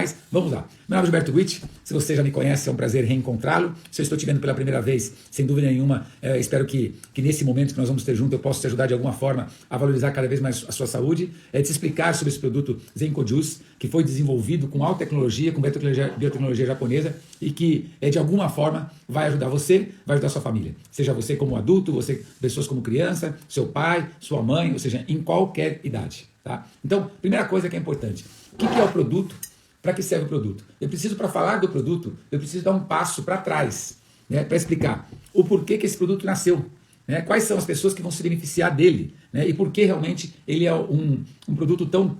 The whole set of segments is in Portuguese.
Mas vamos lá. Meu nome é Gilberto Witt. Se você já me conhece, é um prazer reencontrá-lo. Se eu estou te vendo pela primeira vez, sem dúvida nenhuma, espero que nesse momento que nós vamos ter junto, eu possa te ajudar de alguma forma a valorizar cada vez mais a sua saúde. Te explicar sobre esse produto Zenko Juice, que foi desenvolvido com alta tecnologia, com biotecnologia japonesa e que, de alguma forma, vai ajudar você, vai ajudar a sua família. Seja você como adulto, pessoas como criança, seu pai, sua mãe, ou seja, em qualquer idade. Tá? Então, primeira coisa que é importante. O que é o produto? Para que serve o produto? Eu preciso, para falar do produto, eu preciso dar um passo para trás, né, para explicar o porquê que esse produto nasceu, né, quais são as pessoas que vão se beneficiar dele, né, e por que realmente ele é um produto tão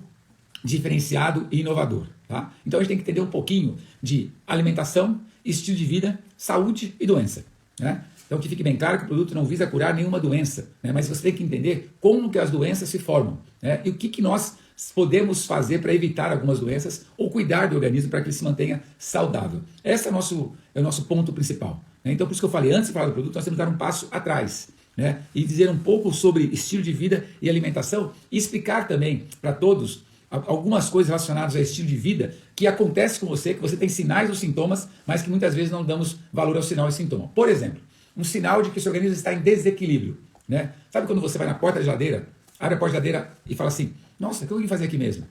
diferenciado e inovador. Tá? Então a gente tem que entender um pouquinho de alimentação, estilo de vida, saúde e doença. Né? Então que fique bem claro que o produto não visa curar nenhuma doença, né, mas você tem que entender como que as doenças se formam, né, e o que nós podemos fazer para evitar algumas doenças ou cuidar do organismo para que ele se mantenha saudável. Esse é o nosso ponto principal. Né? Então, por isso que eu falei, antes de falar do produto, nós temos que dar um passo atrás, né? E dizer um pouco sobre estilo de vida e alimentação e explicar também para todos algumas coisas relacionadas a estilo de vida que acontece com você, que você tem sinais ou sintomas, mas que muitas vezes não damos valor ao sinal e sintoma. Por exemplo, um sinal de que o seu organismo está em desequilíbrio. Né? Sabe quando você vai na porta da geladeira, abre a porta da geladeira e fala assim: nossa, o que eu vim fazer aqui mesmo?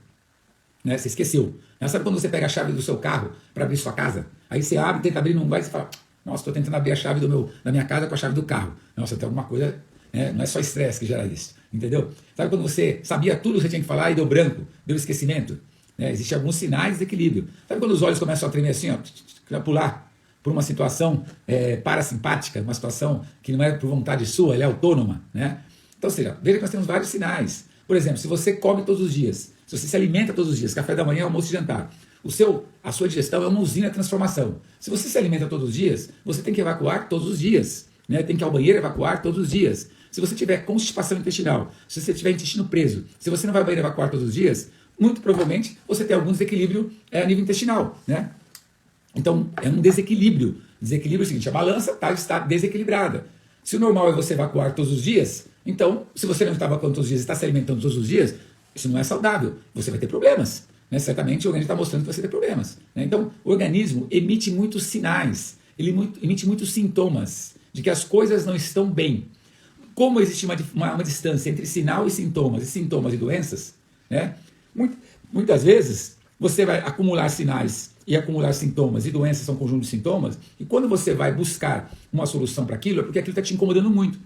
Né? Você esqueceu. Né? Sabe quando você pega a chave do seu carro para abrir sua casa? Aí você abre, tenta abrir, não vai, e você fala: nossa, estou tentando abrir a chave da minha casa com a chave do carro. Nossa, tem alguma coisa, né? Não é só estresse que gera isso. Entendeu? Sabe quando você sabia tudo que você tinha que falar e deu branco, deu esquecimento? Né? Existem alguns sinais de equilíbrio. Sabe quando os olhos começam a tremer assim, ó, pular por uma situação parasimpática, uma situação que não é por vontade sua, ela é autônoma? Né? Então, ou seja, veja que nós temos vários sinais. Por exemplo, se você come todos os dias, se você se alimenta todos os dias, café da manhã, almoço e jantar, a sua digestão é uma usina de transformação. Se você se alimenta todos os dias, você tem que evacuar todos os dias. Né? Tem que ir ao banheiro evacuar todos os dias. Se você tiver constipação intestinal, se você tiver intestino preso, se você não vai ao banheiro evacuar todos os dias, muito provavelmente você tem algum desequilíbrio a nível intestinal. Né? Então, é um desequilíbrio. Desequilíbrio é o seguinte: a balança está desequilibrada. Se o normal é você evacuar todos os dias, então, se você não está evacuando todos os dias, está se alimentando todos os dias, isso não é saudável. Você vai ter problemas. Né? Certamente o organismo está mostrando que você tem problemas. Né? Então, o organismo emite muitos sinais, ele emite muitos sintomas de que as coisas não estão bem. Como existe uma distância entre sinal e sintomas e doenças, né? Muitas vezes você vai acumular sinais e acumular sintomas, e doenças são um conjunto de sintomas, e quando você vai buscar uma solução para aquilo, é porque aquilo está te incomodando muito.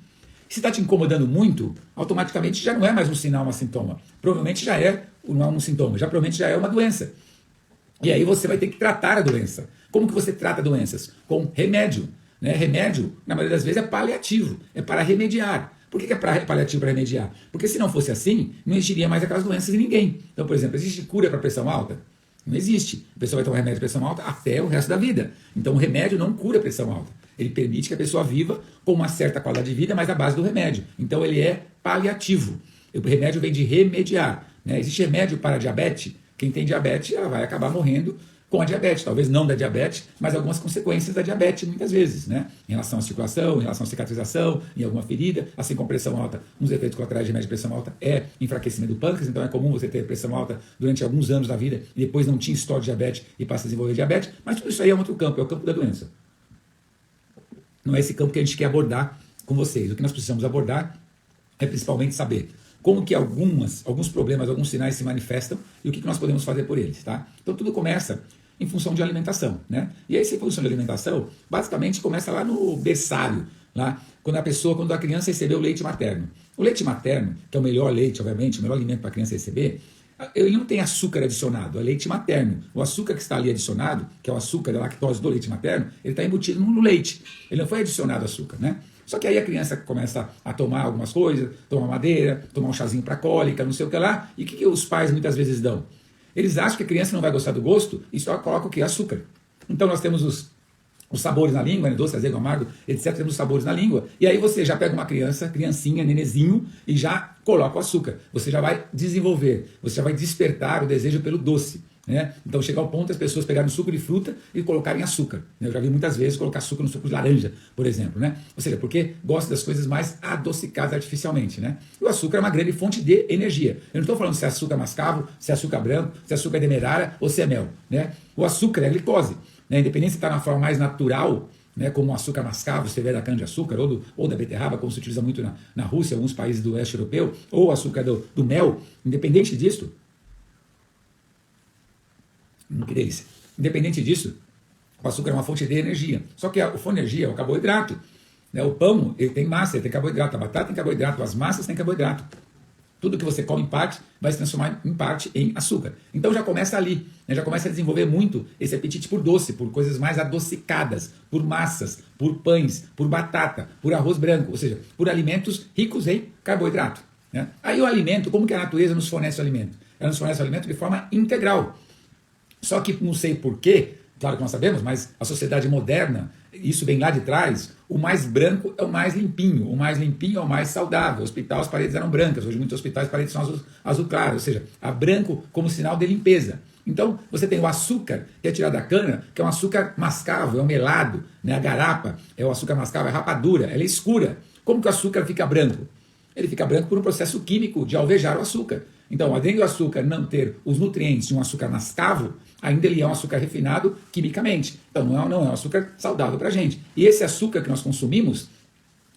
Se está te incomodando muito, automaticamente já não é mais um sinal, um sintoma. Provavelmente já não é um sintoma, provavelmente já é uma doença. E aí você vai ter que tratar a doença. Como que você trata doenças? Com remédio. Né? Remédio, na maioria das vezes, é paliativo, é para remediar. Por que é paliativo para remediar? Porque se não fosse assim, não existiria mais aquelas doenças em ninguém. Então, por exemplo, existe cura para pressão alta? Não existe. A pessoa vai tomar remédio de pressão alta até o resto da vida. Então o remédio não cura a pressão alta. Ele permite que a pessoa viva com uma certa qualidade de vida, mas à base do remédio. Então ele é paliativo. O remédio vem de remediar. Né? Existe remédio para diabetes. Quem tem diabetes ela vai acabar morrendo com a diabetes. Talvez não da diabetes, mas algumas consequências da diabetes muitas vezes. Né? Em relação à circulação, em relação à cicatrização, em alguma ferida. Assim como pressão alta, um dos efeitos colaterais de remédio de pressão alta é enfraquecimento do pâncreas. Então é comum você ter pressão alta durante alguns anos da vida e depois não tinha história de diabetes e passa a desenvolver diabetes. Mas tudo isso aí é um outro campo, é o campo da doença. Não é esse campo que a gente quer abordar com vocês. O que nós precisamos abordar é principalmente saber como que alguns problemas, alguns sinais se manifestam e o que nós podemos fazer por eles. Tá? Então tudo começa em função de alimentação. Né? E aí essa função de alimentação basicamente começa lá no berçário, lá, quando a criança recebeu o leite materno. O leite materno, que é o melhor leite, obviamente, o melhor alimento para a criança receber, ele não tem açúcar adicionado, é leite materno. O açúcar que está ali adicionado, que é o açúcar da lactose do leite materno, ele está embutido no leite. Ele não foi adicionado açúcar, né? Só que aí a criança começa a tomar algumas coisas, tomar madeira, tomar um chazinho para cólica, não sei o que lá. E o que os pais muitas vezes dão? Eles acham que a criança não vai gostar do gosto e só colocam o quê? Açúcar. Então nós temos os sabores na língua, né? Doce, azedo, amargo, etc. Temos os sabores na língua. E aí você já pega uma criancinha, nenezinho, e já coloca o açúcar. Você já vai desenvolver, você já vai despertar o desejo pelo doce. né? Então chega ao ponto das pessoas pegarem suco de fruta e colocarem açúcar, né? Eu já vi muitas vezes colocar açúcar no suco de laranja, por exemplo, né? Ou seja, porque gosta das coisas mais adocicadas artificialmente, né? E o açúcar é uma grande fonte de energia. Eu não estou falando se é açúcar mascavo, se é açúcar branco, se é açúcar demerara ou se é mel, né? O açúcar é a glicose, né? Independente se está na forma mais natural, né, como o açúcar mascavo, se vier da cana-de-açúcar ou da beterraba, como se utiliza muito na Rússia, alguns países do leste europeu, ou o açúcar do mel, independente disso, que delícia. Independente disso, o açúcar é uma fonte de energia. Só que a fonte de energia é o carboidrato. Né? O pão ele tem massa, ele tem carboidrato. A batata tem carboidrato, as massas têm carboidrato. Tudo que você come em parte vai se transformar em parte em açúcar. Então já começa ali, né? Já começa a desenvolver muito esse apetite por doce, por coisas mais adocicadas, por massas, por pães, por batata, por arroz branco, ou seja, por alimentos ricos em carboidrato. Né? Aí o alimento, como que a natureza nos fornece o alimento? Ela nos fornece o alimento de forma integral. Só que não sei porquê, claro que nós sabemos, mas a sociedade moderna, isso vem lá de trás, o mais branco é o mais limpinho é o mais saudável. No hospital as paredes eram brancas, hoje muitos hospitais as paredes são azul claro, ou seja, a branco como sinal de limpeza. Então você tem o açúcar que é tirado da cana, que é um açúcar mascavo, é um melado, né? A garapa é o açúcar mascavo, é rapadura, ela é escura. Como que o açúcar fica branco? Ele fica branco por um processo químico de alvejar o açúcar. Então, além do açúcar não ter os nutrientes de um açúcar mascavo, ainda ele é um açúcar refinado quimicamente. Então, não é um açúcar saudável para a gente. E esse açúcar que nós consumimos,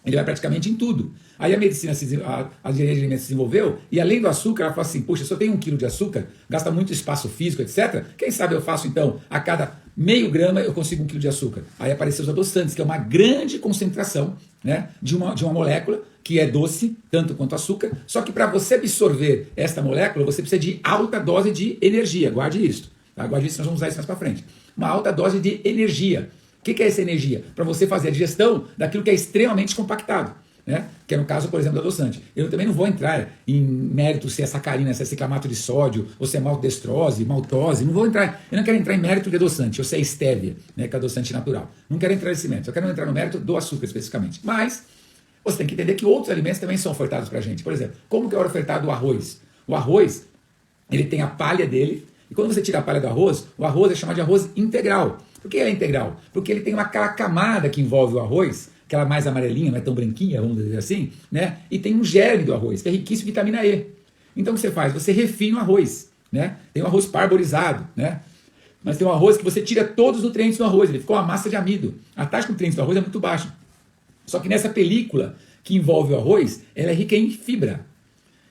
ele vai praticamente em tudo. Aí a medicina, a engenharia de alimentos se desenvolveu, e além do açúcar, ela fala assim, puxa, se eu tenho 1 quilo de açúcar, gasta muito espaço físico, etc. Quem sabe eu faço, então, a cada meio grama eu consigo 1 quilo de açúcar. Aí apareceu os adoçantes, que é uma grande concentração, né, de uma molécula que é doce, tanto quanto açúcar, só que para você absorver esta molécula, você precisa de alta dose de energia. Guarde isso. Tá? Guarde isso, nós vamos usar isso mais para frente. Uma alta dose de energia. O que é essa energia? Para você fazer a digestão daquilo que é extremamente compactado. Né? Que é no caso, por exemplo, do adoçante. Eu também não vou entrar em mérito se é sacarina, se é ciclamato de sódio, ou se é maltodestrose, maltose. Não vou entrar. Eu não quero entrar em mérito de adoçante, ou se é estévia, né, que é adoçante natural. Não quero entrar nesse mérito. Eu quero entrar no mérito do açúcar especificamente. Mas você tem que entender que outros alimentos também são ofertados para a gente. Por exemplo, como que é ofertado o arroz? O arroz, ele tem a palha dele, e quando você tira a palha do arroz, o arroz é chamado de arroz integral. Por que ele é integral? Porque ele tem aquela camada que envolve o arroz, aquela mais amarelinha, não é tão branquinha, vamos dizer assim, né? E tem um germe do arroz, que é riquíssimo em vitamina E. Então o que você faz? Você refina o arroz, né? Tem o arroz parborizado, né? Mas tem um arroz que você tira todos os nutrientes do arroz, ele ficou uma massa de amido. A taxa de nutrientes do arroz é muito baixa. Só que nessa película que envolve o arroz, ela é rica em fibra.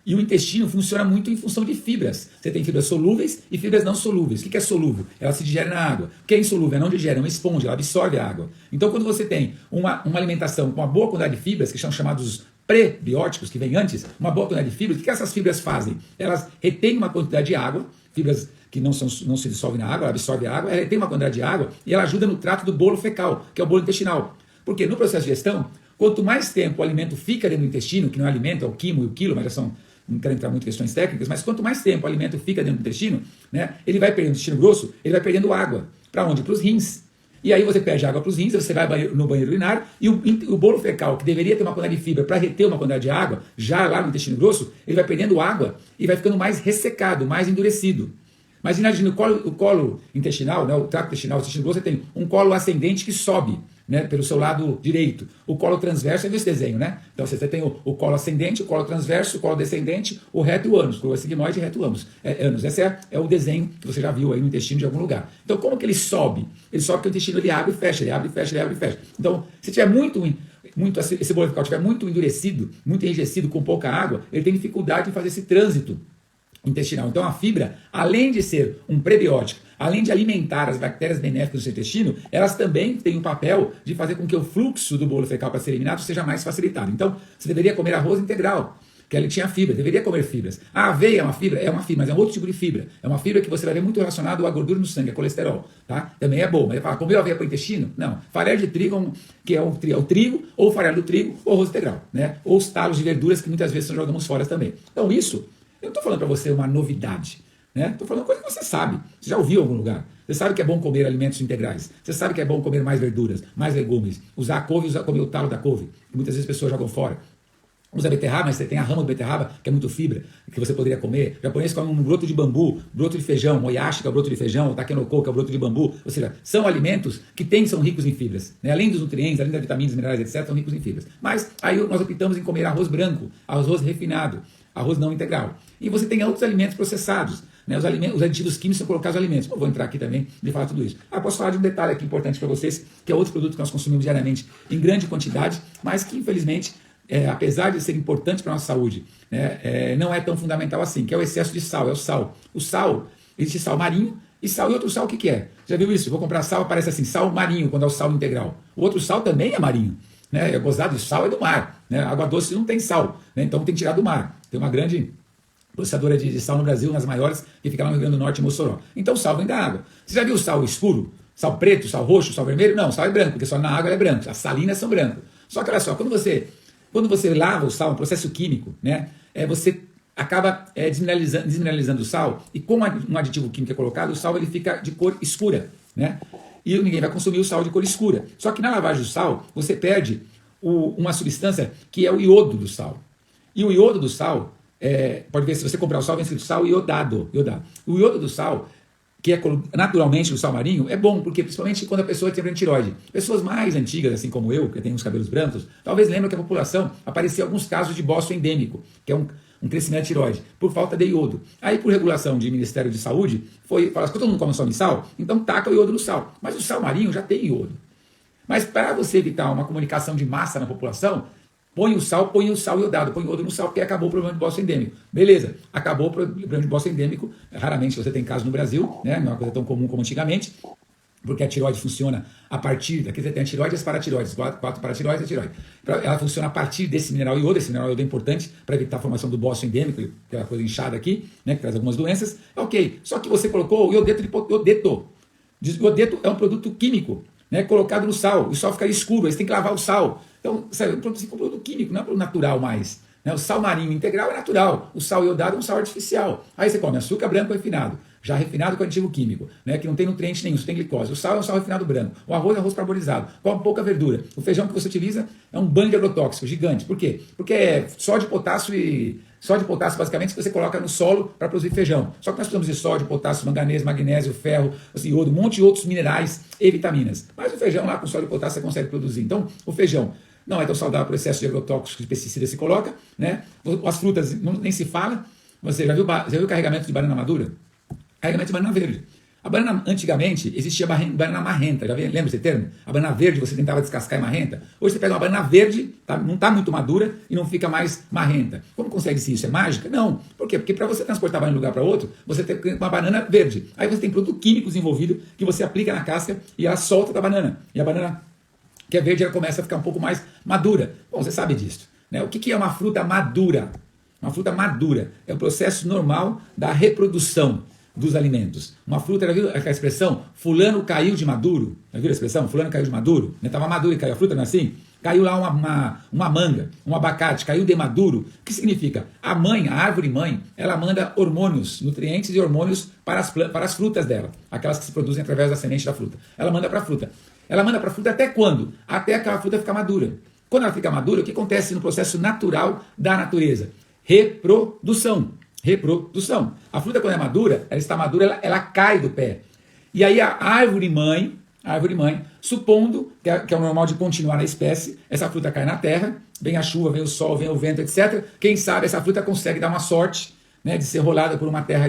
E o intestino funciona muito em função de fibras. Você tem fibras solúveis e fibras não solúveis. O que é solúvel? Ela se digere na água. O que é insolúvel? Ela não digere, é uma esponja, ela absorve a água. Então, quando você tem uma alimentação com uma boa quantidade de fibras, que são chamados prebióticos, que vem antes, uma boa quantidade de fibras, o que essas fibras fazem? Elas retêm uma quantidade de água, fibras que não se dissolvem na água, ela absorve a água, ela retém uma quantidade de água e ela ajuda no trato do bolo fecal, que é o bolo intestinal. Porque no processo de digestão, quanto mais tempo o alimento fica dentro do intestino, que não é alimento, é o quimo e o quilo, mas já são, não quero entrar muito em questões técnicas, mas quanto mais tempo o alimento fica dentro do intestino, né, ele vai perdendo intestino grosso, ele vai perdendo água. Para onde? Para os rins. E aí você perde água para os rins, você vai no banheiro urinar, e o bolo fecal, que deveria ter uma quantidade de fibra para reter uma quantidade de água, já lá no intestino grosso, ele vai perdendo água e vai ficando mais ressecado, mais endurecido. Mas imagina o colo intestinal, né, o trato intestinal, o intestino grosso, você tem um colo ascendente que sobe, né, pelo seu lado direito. O colo transverso é desse desenho, né? Então você tem o colo ascendente, o colo transverso, o colo descendente, o reto e o ânus. O sigmoide e reto ânus. Esse é o desenho que você já viu aí no intestino de algum lugar. Então como que ele sobe? Ele sobe porque o intestino ele abre e fecha, ele abre e fecha, ele abre e fecha. Então se tiver esse bolo fecal tiver muito endurecido, muito enrijecido, com pouca água, ele tem dificuldade em fazer esse trânsito intestinal. Então a fibra, além de ser um prebiótico, além de alimentar as bactérias benéficas do seu intestino, elas também têm o papel de fazer com que o fluxo do bolo fecal para ser eliminado seja mais facilitado. Então você deveria comer arroz integral, que ele tinha fibra, deveria comer fibras. A aveia é uma fibra, mas é um outro tipo de fibra. É uma fibra que você vai ver muito relacionado à gordura no sangue, a colesterol. Tá? Também é bom. Mas fala, comeu aveia para o intestino? Não. Farelo de trigo, que é o trigo, ou farelo do trigo, ou arroz integral. Né? Ou os talos de verduras que muitas vezes nós jogamos fora também. Então isso, eu não estou falando para você uma novidade. Estou falando coisa que você sabe. Você já ouviu em algum lugar. Você sabe que é bom comer alimentos integrais. Você sabe que é bom comer mais verduras, mais legumes. Usar a couve, comer o talo da couve. Que muitas vezes as pessoas jogam fora. usa beterraba, mas você tem a rama do beterraba, que é muito fibra, que você poderia comer. O japonês come um broto de bambu, broto de feijão, moyashi, que é o broto de feijão, o takenoko, que é o broto de bambu. Ou seja, são alimentos que são ricos em fibras. Né? Além dos nutrientes, além das vitaminas, minerais, etc., são ricos em fibras. Mas aí nós optamos em comer arroz branco, arroz refinado, arroz não integral. E você tem outros alimentos processados. Né? Os aditivos químicos são colocados nos alimentos. Eu vou entrar aqui também e falar tudo isso. Posso falar de um detalhe aqui importante para vocês, que é outro produto que nós consumimos diariamente em grande quantidade, mas que infelizmente, apesar de ser importante para a nossa saúde, né, não é tão fundamental assim, que é o excesso de sal, é o sal. O sal, existe sal marinho e sal, e outro sal o que é? Já viu isso? Eu vou comprar sal, aparece assim, sal marinho, quando é o sal integral. O outro sal também é marinho. Né? É gozado de sal, é do mar. Né? Água doce não tem sal, né? Então tem que tirar do mar. Tem uma grande processadora de sal no Brasil, uma das maiores, que fica lá no Rio Grande do Norte, em Mossoró. Então o sal vem da água. Você já viu o sal escuro? Sal preto, sal roxo, sal vermelho? Não, o sal é branco, porque só na água ele é branco. As salinas são brancas. Só que olha só, quando você lava o sal, um processo químico, né, você acaba desmineralizando o sal, e como um aditivo químico é colocado, o sal ele fica de cor escura. Né? E ninguém vai consumir o sal de cor escura. Só que na lavagem do sal, você perde uma substância que é o iodo do sal. E o iodo do sal, pode ver, se você comprar o sal, vem escrito sal iodado. O iodo do sal, que é naturalmente do sal marinho, é bom, porque principalmente quando a pessoa tem tireoide. Pessoas mais antigas, assim como eu, que tem os cabelos brancos, talvez lembram que a população aparecia alguns casos de bócio endêmico, que é um crescimento da tireoide, por falta de iodo. Aí, por regulação de Ministério de Saúde, fala que todo mundo come sal de sal, então taca o iodo no sal. Mas o sal marinho já tem iodo. Mas para você evitar uma comunicação de massa na população, põe o sal iodado, põe iodo no sal, porque acabou o problema de bócio endêmico. Beleza, acabou o problema de bócio endêmico. Raramente você tem caso no Brasil, né? Não é uma coisa tão comum como antigamente, porque a tireoide funciona a partir, aqui você tem a tireoide e as paratireoides, 4 paratireoides e a tireoide. Ela funciona a partir desse mineral iodo. Esse mineral iodo é importante para evitar a formação do bócio endêmico, aquela coisa inchada aqui, né, que traz algumas doenças. Ok, só que você colocou o iodeto. O iodeto é um produto químico, né, colocado no sal, o sal fica escuro, aí você tem que lavar o sal. Então, sabe, um produto químico, não é um produto natural mais. Né? O sal marinho integral é natural, o sal iodado é um sal artificial. Aí você come açúcar branco refinado, já refinado com aditivo químico, né, que não tem nutriente nenhum, só tem glicose. O sal é um sal refinado branco, o arroz é arroz parbolizado, come pouca verdura. O feijão que você utiliza é um banho de agrotóxico gigante. Por quê? Porque é sódio, potássio basicamente que você coloca no solo para produzir feijão. Só que nós precisamos de sódio, potássio, manganês, magnésio, ferro, iodo, um monte de outros minerais e vitaminas. Mas o feijão lá com sódio e potássio você consegue produzir. Então, o feijão não é tão saudável por excesso de agrotóxicos e pesticidas se coloca, né? As frutas nem se fala. Você já viu o carregamento de banana madura? Carregamento de banana verde. A banana, antigamente, existia banana marrenta, já lembra desse termo? A banana verde você tentava descascar e marrenta. Hoje você pega uma banana verde, não está muito madura e não fica mais marrenta. Como consegue-se isso? É mágica? Não. Por quê? Porque para você transportar de um lugar para outro, você tem uma banana verde. Aí você tem produto químico desenvolvido que você aplica na casca e ela solta da banana. E a banana que é verde, ela começa a ficar um pouco mais madura. Bom, você sabe disso. Né? O que é uma fruta madura? Uma fruta madura é o processo normal da reprodução dos alimentos. Uma fruta, já viu aquela expressão? Fulano caiu de maduro. Já viu a expressão? Fulano caiu de maduro. Estava maduro e caiu a fruta, não é assim? Caiu lá uma manga, um abacate, caiu de maduro. O que significa? A árvore mãe, ela manda hormônios, nutrientes e hormônios para as frutas dela. Aquelas que se produzem através da semente da fruta. Ela manda para a fruta. Ela manda para a fruta até quando? Até aquela fruta ficar madura. Quando ela fica madura, o que acontece no processo natural da natureza? Reprodução. A fruta, quando é madura, ela está madura, ela cai do pé. E aí a árvore mãe, supondo que é o normal de continuar na espécie, essa fruta cai na terra, vem a chuva, vem o sol, vem o vento, etc. Quem sabe essa fruta consegue dar uma sorte, né, de ser rolada por uma terra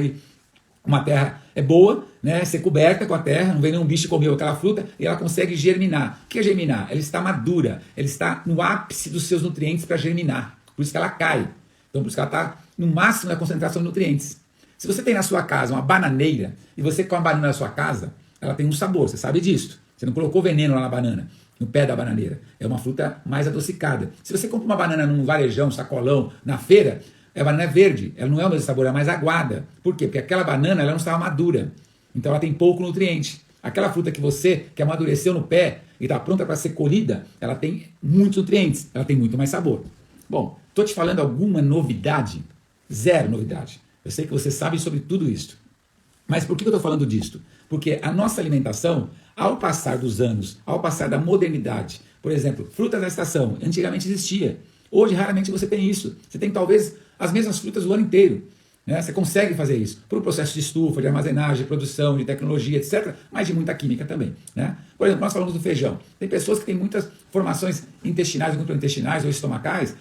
boa, né, ser coberta com a terra, não vem nenhum bicho comeu aquela fruta, e ela consegue germinar. O que é germinar? Ela está madura, ela está no ápice dos seus nutrientes para germinar. Por isso que ela cai. Então, por isso que ela está no máximo da concentração de nutrientes. Se você tem na sua casa uma bananeira e você come a banana na sua casa, ela tem um sabor, você sabe disso. Você não colocou veneno lá na banana, no pé da bananeira. É uma fruta mais adocicada. Se você compra uma banana num varejão, sacolão, na feira, a banana é verde, ela não é o mesmo sabor, ela é mais aguada. Por quê? Porque aquela banana ela não estava madura. Então ela tem pouco nutriente. Aquela fruta que amadureceu no pé e está pronta para ser colhida, ela tem muitos nutrientes, ela tem muito mais sabor. Bom, estou te falando alguma novidade? Zero novidade. Eu sei que você sabe sobre tudo isso. Mas por que eu estou falando disso? Porque a nossa alimentação, ao passar dos anos, ao passar da modernidade, por exemplo, frutas da estação, antigamente existia. Hoje, raramente você tem isso. Você tem talvez as mesmas frutas o ano inteiro. Né? Você consegue fazer isso por um processo de estufa, de armazenagem, de produção, de tecnologia, etc., mas de muita química também. Né? Por exemplo, nós falamos do feijão. Tem pessoas que têm muitas formações intestinais, gastrointestinais ou estomacais,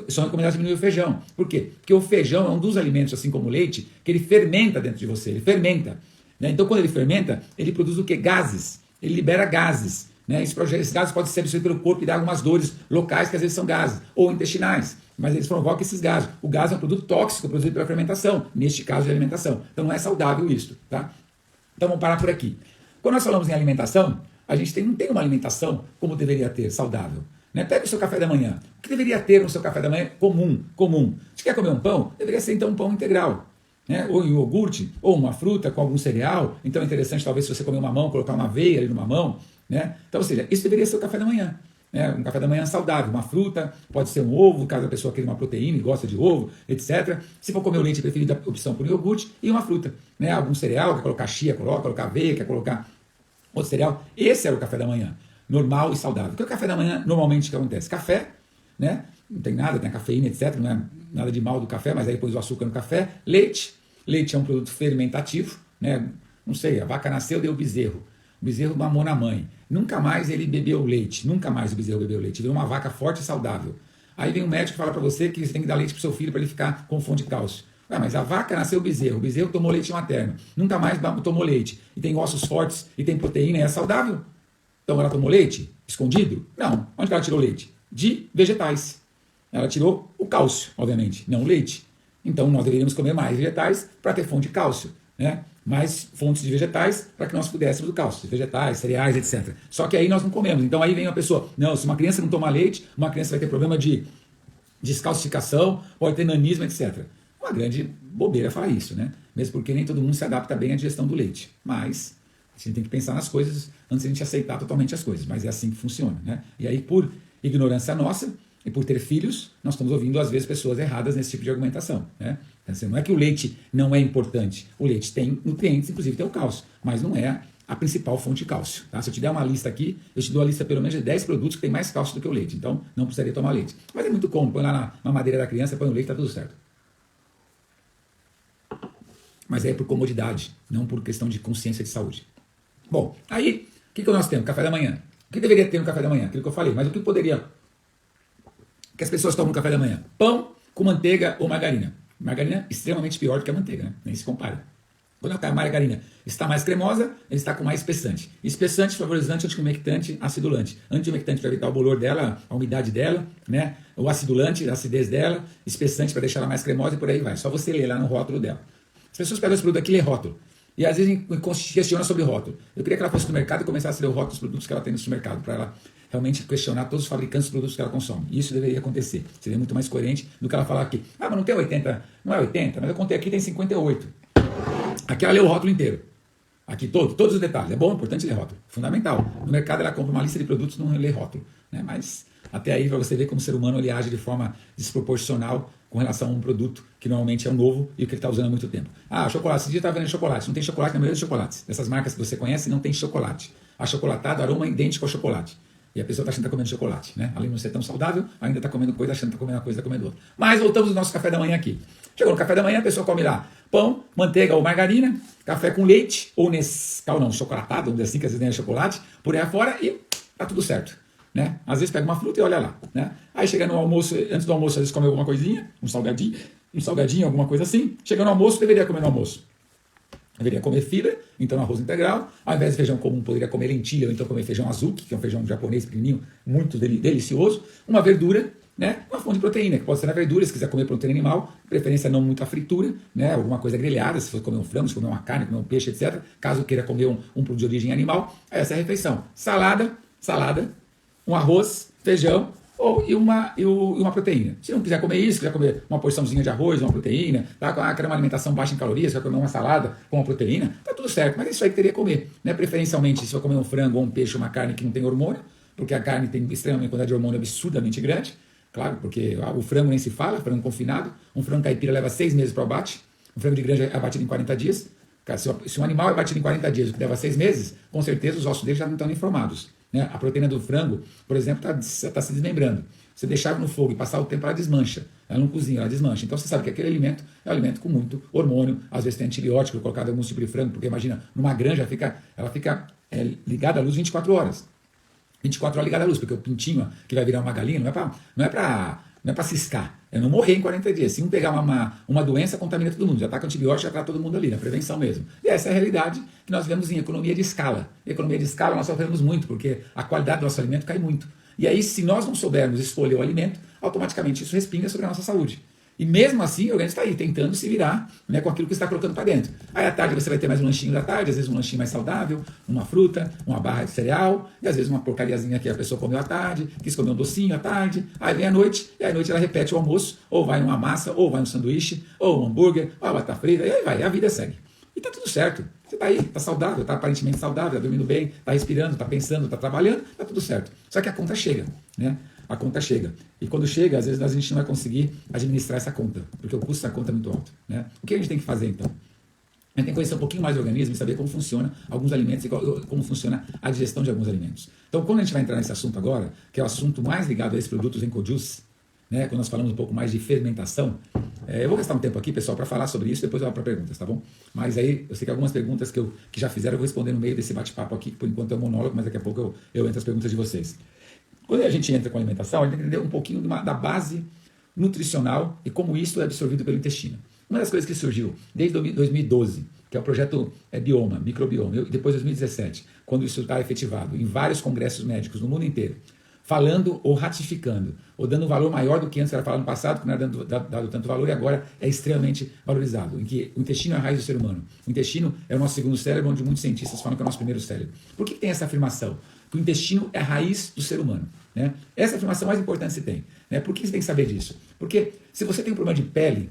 são recomendadas diminuir o feijão. Por quê? Porque o feijão é um dos alimentos, assim como o leite, que ele fermenta dentro de você, ele fermenta. Né? Então, quando ele fermenta, ele produz o quê? Gases. Ele libera gases. Né? Esses gases podem ser absorvidos pelo corpo e dar algumas dores locais, que às vezes são gases, ou intestinais. Mas eles provocam esses gases. O gás é um produto tóxico produzido pela fermentação, neste caso de alimentação. Então não é saudável isso. Tá? Então vamos parar por aqui. Quando nós falamos em alimentação, a gente não tem uma alimentação como deveria ter, saudável. Né? Pega o seu café da manhã. O que deveria ter no seu café da manhã comum? Você quer comer um pão? Deveria ser então um pão integral. Né? Ou um iogurte, ou uma fruta com algum cereal. Então é interessante talvez se você comer um mamão, colocar uma aveia ali no mamão. Né? Então, ou seja, isso deveria ser o café da manhã. Um café da manhã saudável, uma fruta, pode ser um ovo, caso a pessoa queira uma proteína e gosta de ovo, etc. Se for comer o leite, é preferida a opção por iogurte e uma fruta. Algum cereal, quer colocar chia, colocar aveia, quer colocar outro cereal. Esse é o café da manhã, normal e saudável. Porque o café da manhã, normalmente, o que acontece? Café, né? Não tem nada, tem a cafeína, etc. Não é nada de mal do café, mas aí depois o açúcar no café. Leite é um produto fermentativo, né? Não sei, a vaca nasceu, deu bezerro. O bezerro mamou na mãe. Nunca mais ele bebeu leite. Nunca mais o bezerro bebeu leite. Virou uma vaca forte e saudável. Aí vem um médico e fala para você que você tem que dar leite para o seu filho para ele ficar com fonte de cálcio. Mas a vaca nasceu o bezerro tomou leite materno. Nunca mais tomou leite. E tem ossos fortes e tem proteína e é saudável. Então ela tomou leite escondido? Não. Onde que ela tirou leite? De vegetais. Ela tirou o cálcio, obviamente, não o leite. Então nós deveríamos comer mais vegetais para ter fonte de cálcio. Né? Mais fontes de vegetais para que nós pudéssemos do cálcio, vegetais, cereais, etc. Só que aí nós não comemos. Então aí vem uma pessoa, não, se uma criança não tomar leite, uma criança vai ter problema de descalcificação, pode ter nanismo, etc. Uma grande bobeira falar isso, né? Mesmo porque nem todo mundo se adapta bem à digestão do leite. Mas a gente tem que pensar nas coisas antes de a gente aceitar totalmente as coisas. Mas é assim que funciona, né? E aí, por ignorância nossa, e por ter filhos, nós estamos ouvindo, às vezes, pessoas erradas nesse tipo de argumentação. Né? Então, não é que o leite não é importante. O leite tem nutrientes, inclusive tem o cálcio, mas não é a principal fonte de cálcio. Tá? Se eu te der uma lista aqui, eu te dou a lista pelo menos de 10 produtos que tem mais cálcio do que o leite. Então, não precisaria tomar leite. Mas é muito cômodo. Põe lá na mamadeira da criança, põe o leite, está tudo certo. Mas é por comodidade, não por questão de consciência de saúde. Bom, aí, o que nós temos? Café da manhã. O que deveria ter no café da manhã? Aquilo que eu falei. Mas o que poderia... que as pessoas tomam no café da manhã? Pão com manteiga ou margarina. Margarina é extremamente pior do que a manteiga, né? Nem se compara. Quando a margarina está mais cremosa, ele está com mais espessante. Espessante, favorizante, antiumectante, acidulante. Antiumectante para evitar o bolor dela, a umidade dela, né? O acidulante, a acidez dela. Espessante para deixar ela mais cremosa e por aí vai. Só você ler lá no rótulo dela. As pessoas pegam esse produto aqui e lê rótulo. E às vezes questionam sobre rótulo. Eu queria que ela fosse no mercado e começasse a ler o rótulo dos produtos que ela tem no supermercado, para ela realmente questionar todos os fabricantes dos produtos que ela consome. Isso deveria acontecer. Seria muito mais coerente do que ela falar aqui. Ah, mas não tem 80, não é 80, mas eu contei aqui, tem 58. Aqui ela lê o rótulo inteiro. Aqui todos os detalhes. É bom, é importante ler rótulo. Fundamental. No mercado ela compra uma lista de produtos e não lê rótulo. Né? Mas até aí, para você ver como o ser humano ele age de forma desproporcional com relação a um produto que normalmente é um novo e o que ele está usando há muito tempo. Ah, chocolate. Esse dia está vendo chocolate. Não tem chocolate na maioria dos chocolates. Dessas marcas que você conhece, não tem chocolate. Achocolatado, aroma idêntico ao chocolate. E a pessoa está achando que está comendo chocolate. Né? Além de não ser tão saudável, ainda está comendo coisa, achando que está comendo uma coisa, está comendo outra. Mas voltamos ao nosso café da manhã aqui. Chegou no café da manhã, a pessoa come lá pão, manteiga ou margarina, café com leite, ou Nescau não, chocolatado, vamos dizer assim, que às vezes nem é chocolate, por aí afora, e tá tudo certo. Né? Às vezes pega uma fruta e olha lá. Né? Aí chega no almoço, antes do almoço, às vezes come alguma coisinha, um salgadinho, alguma coisa assim. Chega no almoço, deveria comer no almoço. Deveria comer fibra, então arroz integral. Ao invés de feijão comum, poderia comer lentilha, ou então comer feijão azuki, que é um feijão japonês pequenininho, muito delicioso. Uma verdura, né? Uma fonte de proteína, que pode ser na verdura, se quiser comer proteína animal, preferência não muita fritura, né? Alguma coisa grelhada, se for comer um frango, se comer uma carne, comer um peixe, etc. Caso queira comer um produto de origem animal, essa é a refeição. Salada, um arroz, feijão e uma proteína. Se não quiser comer isso, quiser comer uma porçãozinha de arroz, uma proteína, tá? Quer uma alimentação baixa em calorias, quer comer uma salada com uma proteína, tá tudo certo, mas isso aí que teria que comer. Né? Preferencialmente, se for comer um frango ou um peixe, uma carne que não tem hormônio, porque a carne tem extremamente quantidade de hormônio absurdamente grande, claro, porque o frango nem se fala, frango confinado, um frango caipira leva 6 meses para o abate, um frango de granja é abatido em 40 dias, se um animal é abatido em 40 dias, o que leva 6 meses, com certeza os ossos dele já não estão nem formados. Né? A proteína do frango, por exemplo, está se desmembrando. Você deixar no fogo e passar o tempo, ela desmancha. Ela não cozinha, ela desmancha. Então você sabe que aquele alimento é um alimento com muito hormônio, às vezes tem antibiótico colocado em alguns tipos de frango, porque imagina, numa granja ela fica ligada à luz 24 horas. 24 horas ligada à luz, porque o pintinho que vai virar uma galinha não é para ciscar, é não morrer em 40 dias. Se um pegar uma doença, contamina todo mundo, já está com antibiótico, já está todo mundo ali, na prevenção mesmo. E essa é a realidade que nós vemos em economia de escala. Em economia de escala nós sofremos muito, porque a qualidade do nosso alimento cai muito. E aí, se nós não soubermos escolher o alimento, automaticamente isso respinga sobre a nossa saúde. E mesmo assim, o organismo está aí, tentando se virar, né, com aquilo que você está colocando para dentro. Aí à tarde você vai ter mais um lanchinho da tarde, às vezes um lanchinho mais saudável, uma fruta, uma barra de cereal, e às vezes uma porcariazinha que a pessoa comeu à tarde, quis comer um docinho à tarde, aí vem a noite, e à noite ela repete o almoço, ou vai uma massa, ou vai um sanduíche, ou um hambúrguer, ou uma batata frita, e aí vai, e a vida segue. E tá tudo certo. Você está aí, está saudável, está aparentemente saudável, está dormindo bem, está respirando, está pensando, está trabalhando, está tudo certo. Só que a conta chega, né? A conta chega. E quando chega, às vezes a gente não vai conseguir administrar essa conta, porque o custo da conta é muito alto, né? O que a gente tem que fazer então? A gente tem que conhecer um pouquinho mais do organismo e saber como funciona alguns alimentos e como funciona a digestão de alguns alimentos. Então, quando a gente vai entrar nesse assunto agora, que é o assunto mais ligado a esses produtos EcoJuice, né, quando nós falamos um pouco mais de fermentação, eu vou gastar um tempo aqui, pessoal, para falar sobre isso, depois eu vou para perguntas, tá bom? Mas aí, eu sei que algumas perguntas que já fizeram, eu vou responder no meio desse bate-papo aqui, que por enquanto é um monólogo, mas daqui a pouco eu entro as perguntas de vocês. Quando a gente entra com alimentação, a gente tem que entender um pouquinho da base nutricional e como isso é absorvido pelo intestino. Uma das coisas que surgiu desde 2012, que é o projeto Bioma, Microbioma, e depois 2017, quando isso está efetivado em vários congressos médicos no mundo inteiro, falando ou ratificando, ou dando um valor maior do que antes era falado no passado, que não era dado tanto valor, e agora é extremamente valorizado, em que o intestino é a raiz do ser humano. O intestino é o nosso segundo cérebro, onde muitos cientistas falam que é o nosso primeiro cérebro. Por que tem essa afirmação? Que o intestino é a raiz do ser humano, né? Essa é a afirmação mais importante que se tem, né? Por que você tem que saber disso? Porque se você tem um problema de pele,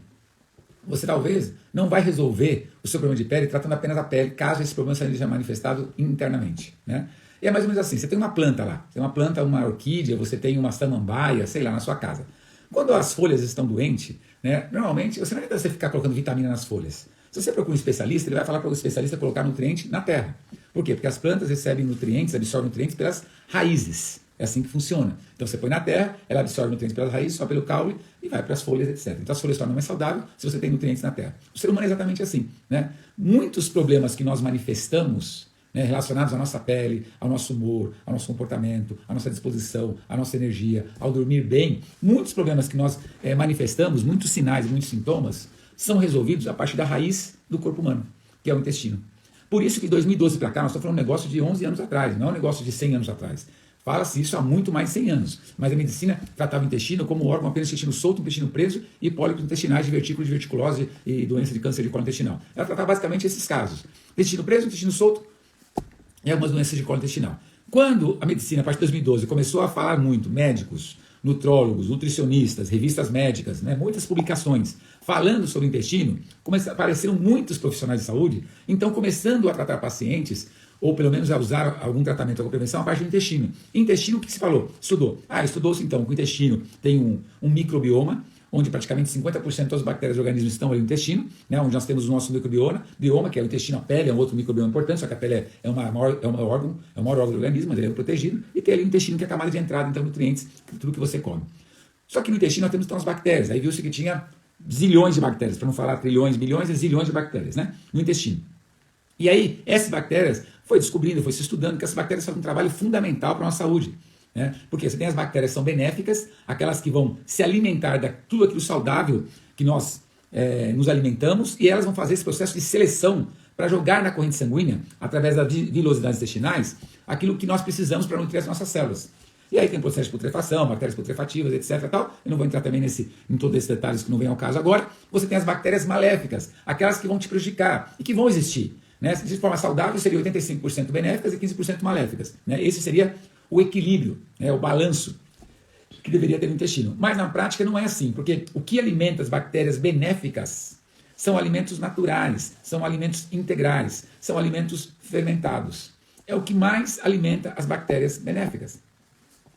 você talvez não vai resolver o seu problema de pele tratando apenas a pele, caso esse problema seja manifestado internamente, né? E é mais ou menos assim, você tem uma planta lá, você tem uma planta, uma orquídea, você tem uma samambaia, sei lá, na sua casa. Quando as folhas estão doentes, né, normalmente você não adianta você ficar colocando vitamina nas folhas. Se você procura um especialista, ele vai falar para o especialista colocar nutriente na terra. Por quê? Porque as plantas recebem nutrientes, absorvem nutrientes pelas raízes. É assim que funciona. Então você põe na terra, ela absorve nutrientes pelas raízes, só pelo caule, e vai para as folhas, etc. Então as folhas tornam mais saudável se você tem nutrientes na terra. O ser humano é exatamente assim, né? Muitos problemas que nós manifestamos, né, relacionados à nossa pele, ao nosso humor, ao nosso comportamento, à nossa disposição, à nossa energia, ao dormir bem, muitos problemas que nós manifestamos, muitos sinais, muitos sintomas, são resolvidos a partir da raiz do corpo humano, que é o intestino. Por isso que de 2012 para cá, nós estamos falando de um negócio de 11 anos atrás, não é um negócio de 100 anos atrás. Fala-se isso há muito mais de 100 anos, mas a medicina tratava o intestino como órgão apenas intestino solto, intestino preso e pólipos intestinais de vertículo, de verticulose e doença de câncer de colo intestinal. Ela tratava basicamente esses casos. Intestino preso, intestino solto e algumas doenças de colo intestinal. Quando a medicina, a partir de 2012, começou a falar muito, médicos, nutrólogos, nutricionistas, revistas médicas, né, muitas publicações falando sobre o intestino, apareceram muitos profissionais de saúde, então começando a tratar pacientes, ou pelo menos a usar algum tratamento, alguma prevenção, a parte do intestino. Intestino, o que se falou? Estudou-se então que o intestino tem um microbioma, onde praticamente 50% das bactérias do organismo estão ali no intestino, né, onde nós temos o nosso microbioma, que é o intestino, a pele é um outro microbioma importante, só que a pele é o maior órgão do organismo, mas ele é protegido, e tem ali o intestino, que é a camada de entrada, então, nutrientes, tudo que você come. Só que no intestino nós temos então as bactérias, aí viu-se que tinha zilhões de bactérias, para não falar trilhões, bilhões e zilhões de bactérias, né, no intestino. E aí, essas bactérias, foi se estudando que essas bactérias fazem um trabalho fundamental para a nossa saúde. Né? Porque você tem as bactérias que são benéficas, aquelas que vão se alimentar de tudo aquilo saudável que nós nos alimentamos, e elas vão fazer esse processo de seleção para jogar na corrente sanguínea, através das vilosidades intestinais, aquilo que nós precisamos para nutrir as nossas células. E aí tem o processo de putrefação, bactérias putrefativas, etc. Tal. Eu não vou entrar também em todos esses detalhes que não vem ao caso agora. Você tem as bactérias maléficas, aquelas que vão te prejudicar e que vão existir. Né? De forma saudável, seria 85% benéficas e 15% maléficas. Né? Esse seria o equilíbrio, né? O balanço que deveria ter no intestino. Mas na prática não é assim, porque o que alimenta as bactérias benéficas são alimentos naturais, são alimentos integrais, são alimentos fermentados. É o que mais alimenta as bactérias benéficas.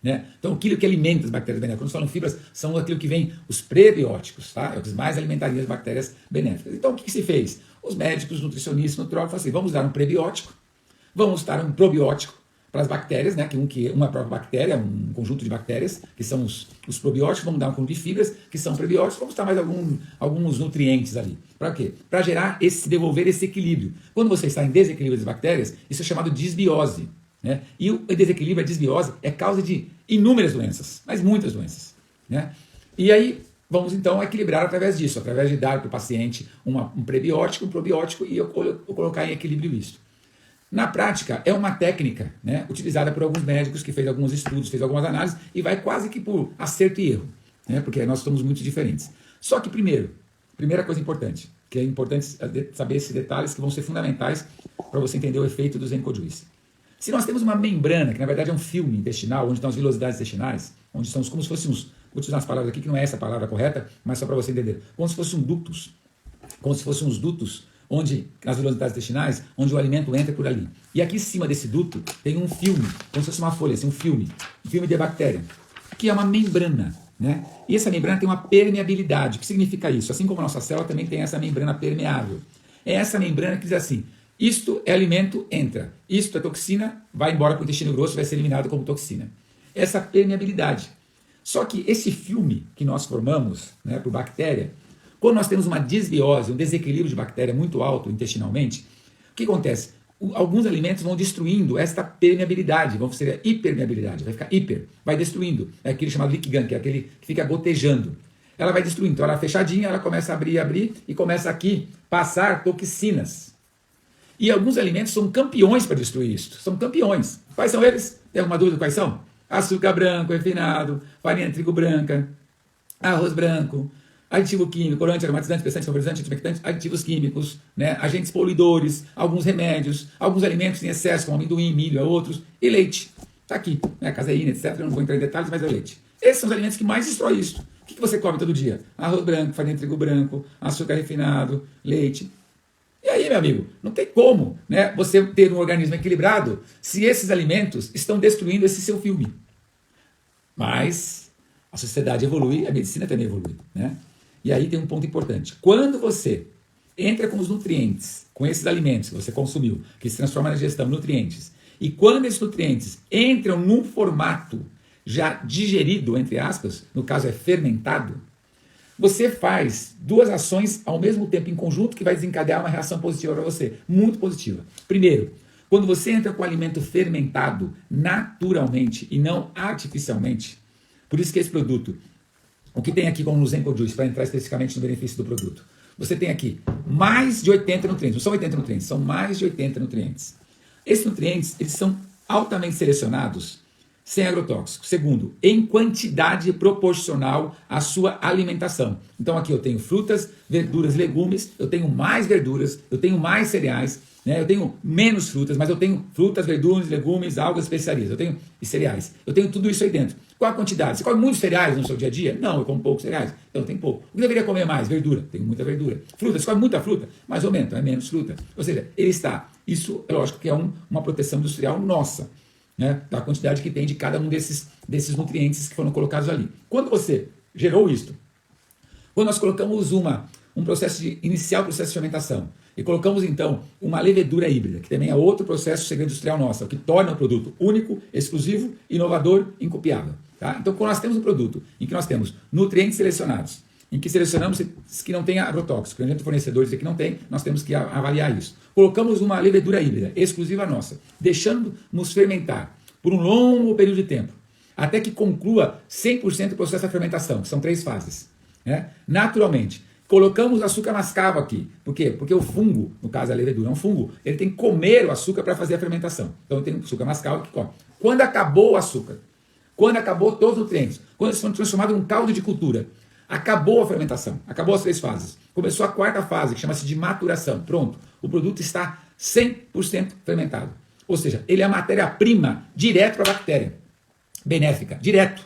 Né? Então, aquilo que alimenta as bactérias benéficas, quando falam fibras, são aquilo que vem os prebióticos, tá? É o que mais alimentaria as bactérias benéficas. Então, o que se fez? Os médicos, nutricionistas, nutrólogos falaram assim, vamos dar um prebiótico, vamos dar um probiótico, para as bactérias, né, uma própria bactéria, um conjunto de bactérias, que são os probióticos, vamos dar um conjunto de fibras, que são prebióticos, vamos dar mais alguns nutrientes ali. Para quê? Para devolver esse equilíbrio. Quando você está em desequilíbrio das bactérias, isso é chamado disbiose. Né? E o desequilíbrio, a disbiose, é causa de inúmeras doenças, mas muitas doenças. Né? E aí, vamos então equilibrar através disso, através de dar para o paciente um prebiótico, um probiótico e eu colocar em equilíbrio isso. Na prática, é uma técnica, né, utilizada por alguns médicos que fez alguns estudos, fez algumas análises e vai quase que por acerto e erro, né, porque nós somos muito diferentes. Só que primeira coisa importante, que é importante saber esses detalhes que vão ser fundamentais para você entender o efeito dos Encol-Juice. Se nós temos uma membrana, que na verdade é um filme intestinal, onde estão as vilosidades intestinais, onde estão como se fossem vou utilizar as palavras aqui, que não é essa a palavra correta, mas só para você entender, como se fossem uns dutos, onde as velocidades intestinais, onde o alimento entra por ali. E aqui em cima desse duto tem um filme, como se fosse uma folha, assim, um filme de bactéria, que é uma membrana, né? E essa membrana tem uma permeabilidade. O que significa isso? Assim como a nossa célula também tem essa membrana permeável. É essa membrana que diz assim, isto é alimento, entra. Isto é toxina, vai embora para o intestino grosso, vai ser eliminado como toxina. Essa permeabilidade. Só que esse filme que nós formamos, né, por bactéria, quando nós temos uma disbiose, um desequilíbrio de bactéria muito alto intestinalmente, o que acontece? Alguns alimentos vão destruindo esta permeabilidade, vão ser a hipermeabilidade, vai ficar vai destruindo. É aquele chamado leak gun, que é aquele que fica gotejando. Ela vai destruindo, então ela é fechadinha, ela começa a abrir e começa aqui passar toxinas. E alguns alimentos são campeões para destruir isso, são campeões. Quais são eles? Tem alguma dúvida quais são? Açúcar branco, refinado, farinha de trigo branca, arroz branco, aditivo químico, corante, aromatizante, espessante, saborizante, antibacteriante, aditivos químicos, né, agentes poluidores, alguns remédios, alguns alimentos em excesso, como amendoim, milho, outros, e leite. Está aqui, né, caseína, etc. Eu não vou entrar em detalhes, mas é leite. Esses são os alimentos que mais destroem isso. O que você come todo dia? Arroz branco, farinha de trigo branco, açúcar refinado, leite. E aí, meu amigo, não tem como, né, você ter um organismo equilibrado se esses alimentos estão destruindo esse seu filme. Mas a sociedade evolui, a medicina também evolui, né? E aí tem um ponto importante. Quando você entra com os nutrientes, com esses alimentos que você consumiu, que se transformam na digestão, nutrientes, e quando esses nutrientes entram num formato já digerido, entre aspas, no caso é fermentado, você faz duas ações ao mesmo tempo em conjunto que vai desencadear uma reação positiva para você, muito positiva. Primeiro, quando você entra com o alimento fermentado naturalmente e não artificialmente, por isso que esse produto, o que tem aqui como nos Encol-Juice, para entrar especificamente no benefício do produto, você tem aqui mais de 80 nutrientes, não são 80 nutrientes, são mais de 80 nutrientes. Esses nutrientes, eles são altamente selecionados, sem agrotóxico. Segundo, em quantidade proporcional à sua alimentação. Então aqui eu tenho frutas, verduras, legumes, eu tenho mais verduras, eu tenho mais cereais, né? Eu tenho menos frutas, mas eu tenho frutas, verduras, legumes, algas, especiarias, eu tenho e cereais. Eu tenho tudo isso aí dentro. Qual a quantidade? Você come muitos cereais no seu dia a dia? Não, eu como poucos cereais, então tem pouco. O que deveria comer mais? Verdura, tenho muita verdura. Fruta, você come muita fruta? Mais ou menos, então é menos fruta. Ou seja, ele está, isso é lógico que é uma proteção industrial nossa, né, da quantidade que tem de cada um desses nutrientes que foram colocados ali. Quando você gerou isto, quando nós colocamos iniciar o processo de fermentação, e colocamos então uma levedura híbrida, que também é outro processo segredo industrial nosso, que torna o produto único, exclusivo, inovador, incopiável. Tá? Então, quando nós temos um produto em que nós temos nutrientes selecionados, em que selecionamos que não tem agrotóxico, por exemplo, fornecedores que não tem, nós temos que avaliar isso. Colocamos uma levedura híbrida, exclusiva nossa, deixando-nos fermentar por um longo período de tempo, até que conclua 100% o processo da fermentação, que são 3 fases. Né? Naturalmente, colocamos açúcar mascavo aqui. Por quê? Porque o fungo, no caso a levedura é um fungo, ele tem que comer o açúcar para fazer a fermentação. Então tem açúcar mascavo que come. Quando acabou o açúcar, quando acabou todos os nutrientes, quando eles foram transformados em um caldo de cultura, acabou a fermentação, acabou as 3 fases. Começou a 4ª fase, que chama-se de maturação. Pronto, o produto está 100% fermentado. Ou seja, ele é a matéria-prima direto para a bactéria. Benéfica, direto.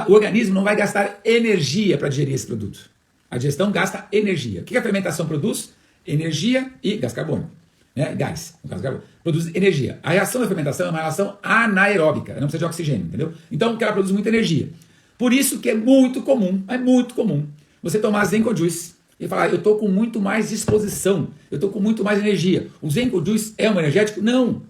O organismo não vai gastar energia para digerir esse produto. A digestão gasta energia. O que a fermentação produz? Energia e gás carbônico. Né? Gás, no caso carbônico. Produz energia. A reação da fermentação é uma reação anaeróbica, ela não precisa de oxigênio, entendeu? Então, ela produz muita energia. Por isso que é muito comum você tomar Encol-Juice e falar, eu estou com muito mais disposição, eu estou com muito mais energia. O Encol-Juice é um energético? Não.